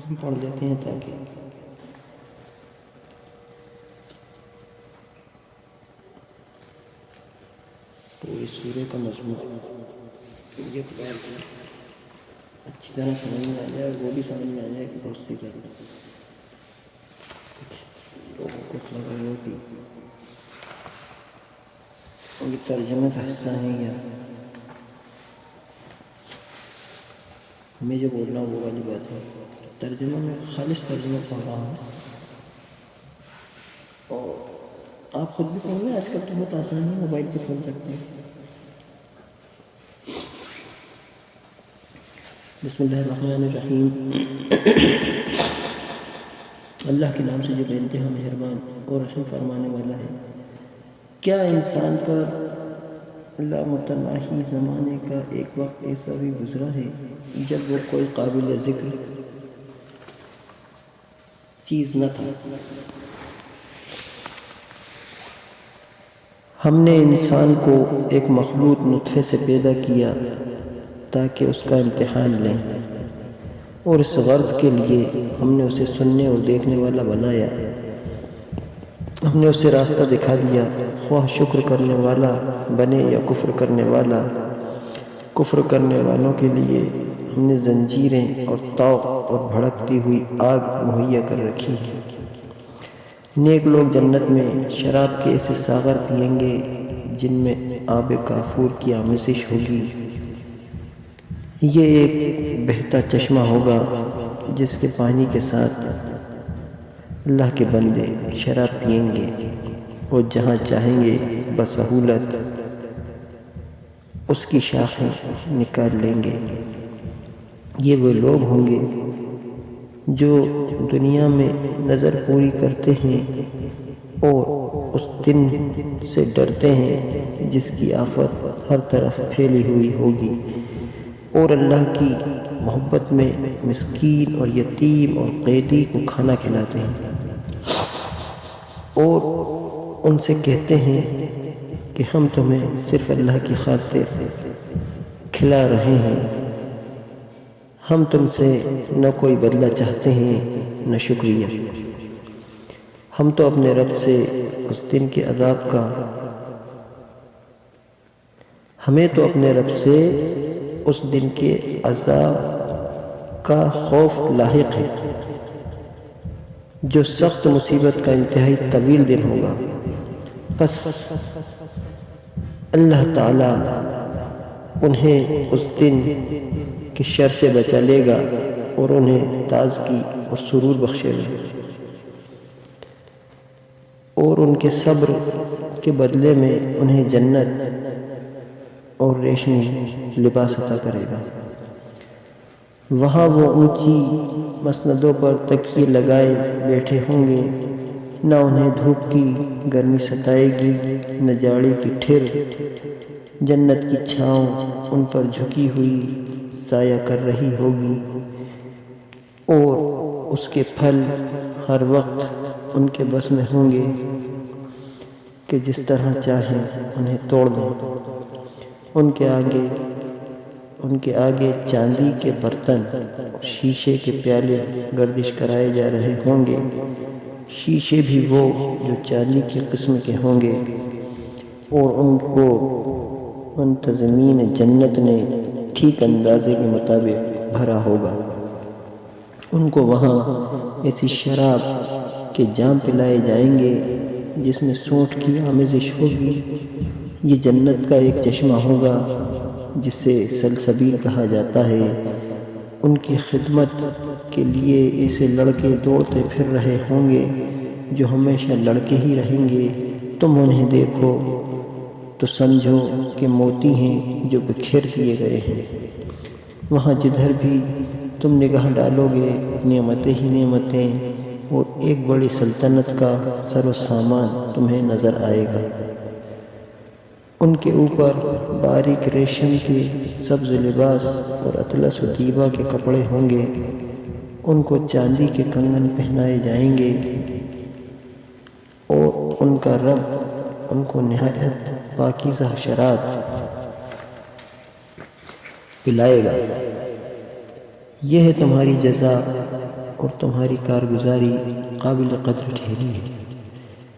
ہم پڑھ لیتے ہیں تاکہ پوری سورے کا مضمون یہ اچھی طرح سمجھ میں آ جائے اور وہ بھی سمجھ میں آ جائے کہ بہت سی کرنا لوگوں کو لگا ہوا کہ یہ ترجمے کا حصہ ہے یا میں جو بول رہا ہوں وہ والی بات ہے. ترجمہ میں خالص ترجمہ پڑھ رہا ہوں اور آپ خود بھی پڑھ لیں. آج کل تو بہت آسان ہے، موبائل پہ کھول سکتے ہیں. بسم اللہ الرحمن الرحیم. اللہ کے نام سے جو بے انتہا مہربان اور رحم فرمانے والا ہے. کیا انسان پر لامتناہی زمانے کا ایک وقت ایسا بھی گزرا ہے جب وہ کوئی قابل ذکر چیز نہ تھا؟ ہم نے انسان کو ایک مخلوط نطفے سے پیدا کیا تاکہ اس کا امتحان لیں، اور اس غرض کے لیے ہم نے اسے سننے اور دیکھنے والا بنایا. ہم نے اسے راستہ دکھا دیا، خواہ شکر کرنے والا بنے یا کفر کرنے والا. کفر کرنے والوں کے لیے ہم نے زنجیریں اور طوق اور بھڑکتی ہوئی آگ مہیا کر رکھی. نیک لوگ جنت میں شراب کے ایسے ساغر پئیں گے جن میں آب کافور کی آمیزش ہوگی. یہ ایک بہتا چشمہ ہوگا جس کے پانی کے ساتھ اللہ کے بندے شراب پئیں گے اور جہاں چاہیں گے بسہولت اس کی شاخیں نکال لیں گے. یہ وہ لوگ ہوں گے جو دنیا میں نظر پوری کرتے ہیں اور اس دن سے ڈرتے ہیں جس کی آفت ہر طرف پھیلی ہوئی ہوگی، اور اللہ کی محبت میں مسکین اور یتیم اور قیدی کو کھانا کھلاتے ہیں اور ان سے کہتے ہیں کہ ہم تمہیں صرف اللہ کی خاطر کھلا رہے ہیں، ہم تم سے نہ کوئی بدلہ چاہتے ہیں نہ شکریہ. ہم تو اپنے رب سے اس دن کے عذاب کا ہمیں تو اپنے رب سے اس دن کے عذاب کا خوف لاحق ہے جو سخت مصیبت کا انتہائی طویل دن ہوگا. پس اللہ تعالی انہیں اس دن کے شر سے بچا لے گا اور انہیں تازگی اور سرور بخشے گا، اور ان کے صبر کے بدلے میں انہیں جنت اور ریشمی لباس عطا کرے گا. وہاں وہ اونچی مسندوں پر تکیے لگائے بیٹھے ہوں گے، نہ انہیں دھوپ کی گرمی ستائے گی نہ جاڑی کی ٹھر. جنت کی چھاؤں ان پر جھکی ہوئی سایہ کر رہی ہوگی، اور اس کے پھل ہر وقت ان کے بس میں ہوں گے کہ جس طرح چاہیں انہیں توڑ دیں. ان کے آگے چاندی کے برتن اور شیشے کے پیالے گردش کرائے جا رہے ہوں گے. شیشے بھی وہ جو چاندی کی قسم کے ہوں گے، اور ان کو منتظمین جنت نے ٹھیک اندازے کے مطابق بھرا ہوگا. ان کو وہاں ایسی شراب کے جام پلائے جائیں گے جس میں سونٹ کی آمیزش ہوگی. یہ جنت کا ایک چشمہ ہوگا جسے سلسبیل کہا جاتا ہے. ان کی خدمت کے لیے ایسے لڑکے دوڑتے پھر رہے ہوں گے جو ہمیشہ لڑکے ہی رہیں گے. تم انہیں دیکھو تو سمجھو کہ موتی ہیں جو بکھیر کیے گئے ہیں. وہاں جدھر بھی تم نگاہ ڈالو گے نعمتیں ہی نعمتیں اور ایک بڑی سلطنت کا سر و سامان تمہیں نظر آئے گا. ان کے اوپر باریک ریشم کے سبز لباس اور اطلس و دیبا کے کپڑے ہوں گے، ان کو چاندی کے کنگن پہنائے جائیں گے، اور ان کا رب ان کو نہایت پاکیزہ شراب پلائے گا۔ یہ ہے تمہاری جزا اور تمہاری کارگزاری قابل قدر ٹھہری ہے۔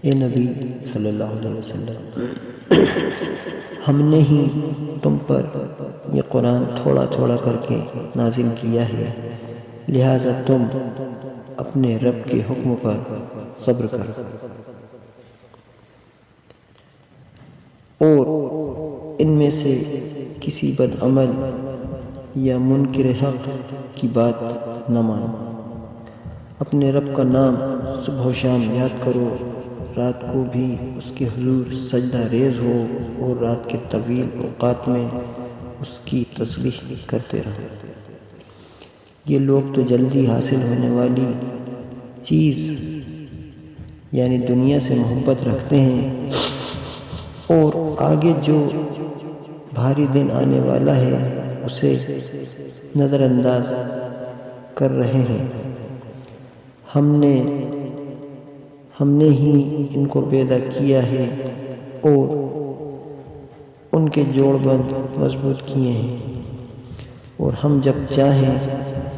اے نبی صلی اللہ علیہ وسلم، ہم نے ہی تم پر یہ قرآن تھوڑا تھوڑا کر کے نازل کیا ہے، لہٰذا تم اپنے رب کے حکم پر صبر کرو، اور ان میں سے کسی بد عمل یا منکر حق کی بات نہ مانو۔ اپنے رب کا نام صبح و شام یاد کرو، رات کو بھی اس کے حضور سجدہ ریز ہو، اور رات کے طویل اوقات میں اس کی تسبیح کرتے رہو۔ یہ لوگ تو جلدی حاصل ہونے والی چیز یعنی دنیا سے محبت رکھتے ہیں، اور آگے جو بھاری دن آنے والا ہے اسے نظر انداز کر رہے ہیں۔ ہم نے ہی ان کو پیدا کیا ہے اور ان کے جوڑ بند مضبوط کیے ہیں، اور ہم جب چاہیں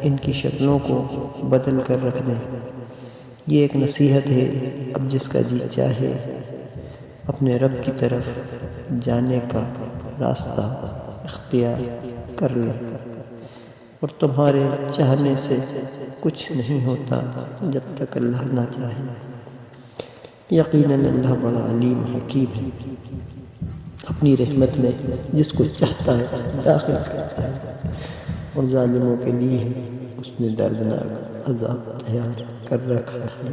ان کی شکلوں کو بدل کر رکھ دیں۔ یہ ایک نصیحت ہے، اب جس کا جی چاہے اپنے رب کی طرف جانے کا راستہ اختیار کر لے، اور تمہارے چاہنے سے کچھ نہیں ہوتا جب تک اللہ نہ چاہے۔ یقیناً اللہ بڑا علیم حکیم ہے، اپنی رحمت میں جس کو چاہتا ہے داخل کرتا ہے، اور ظالموں کے لیے اس نے دردناک عذاب تیار کر رکھا ہے۔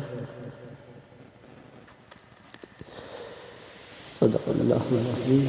صدق اللہ العظیم۔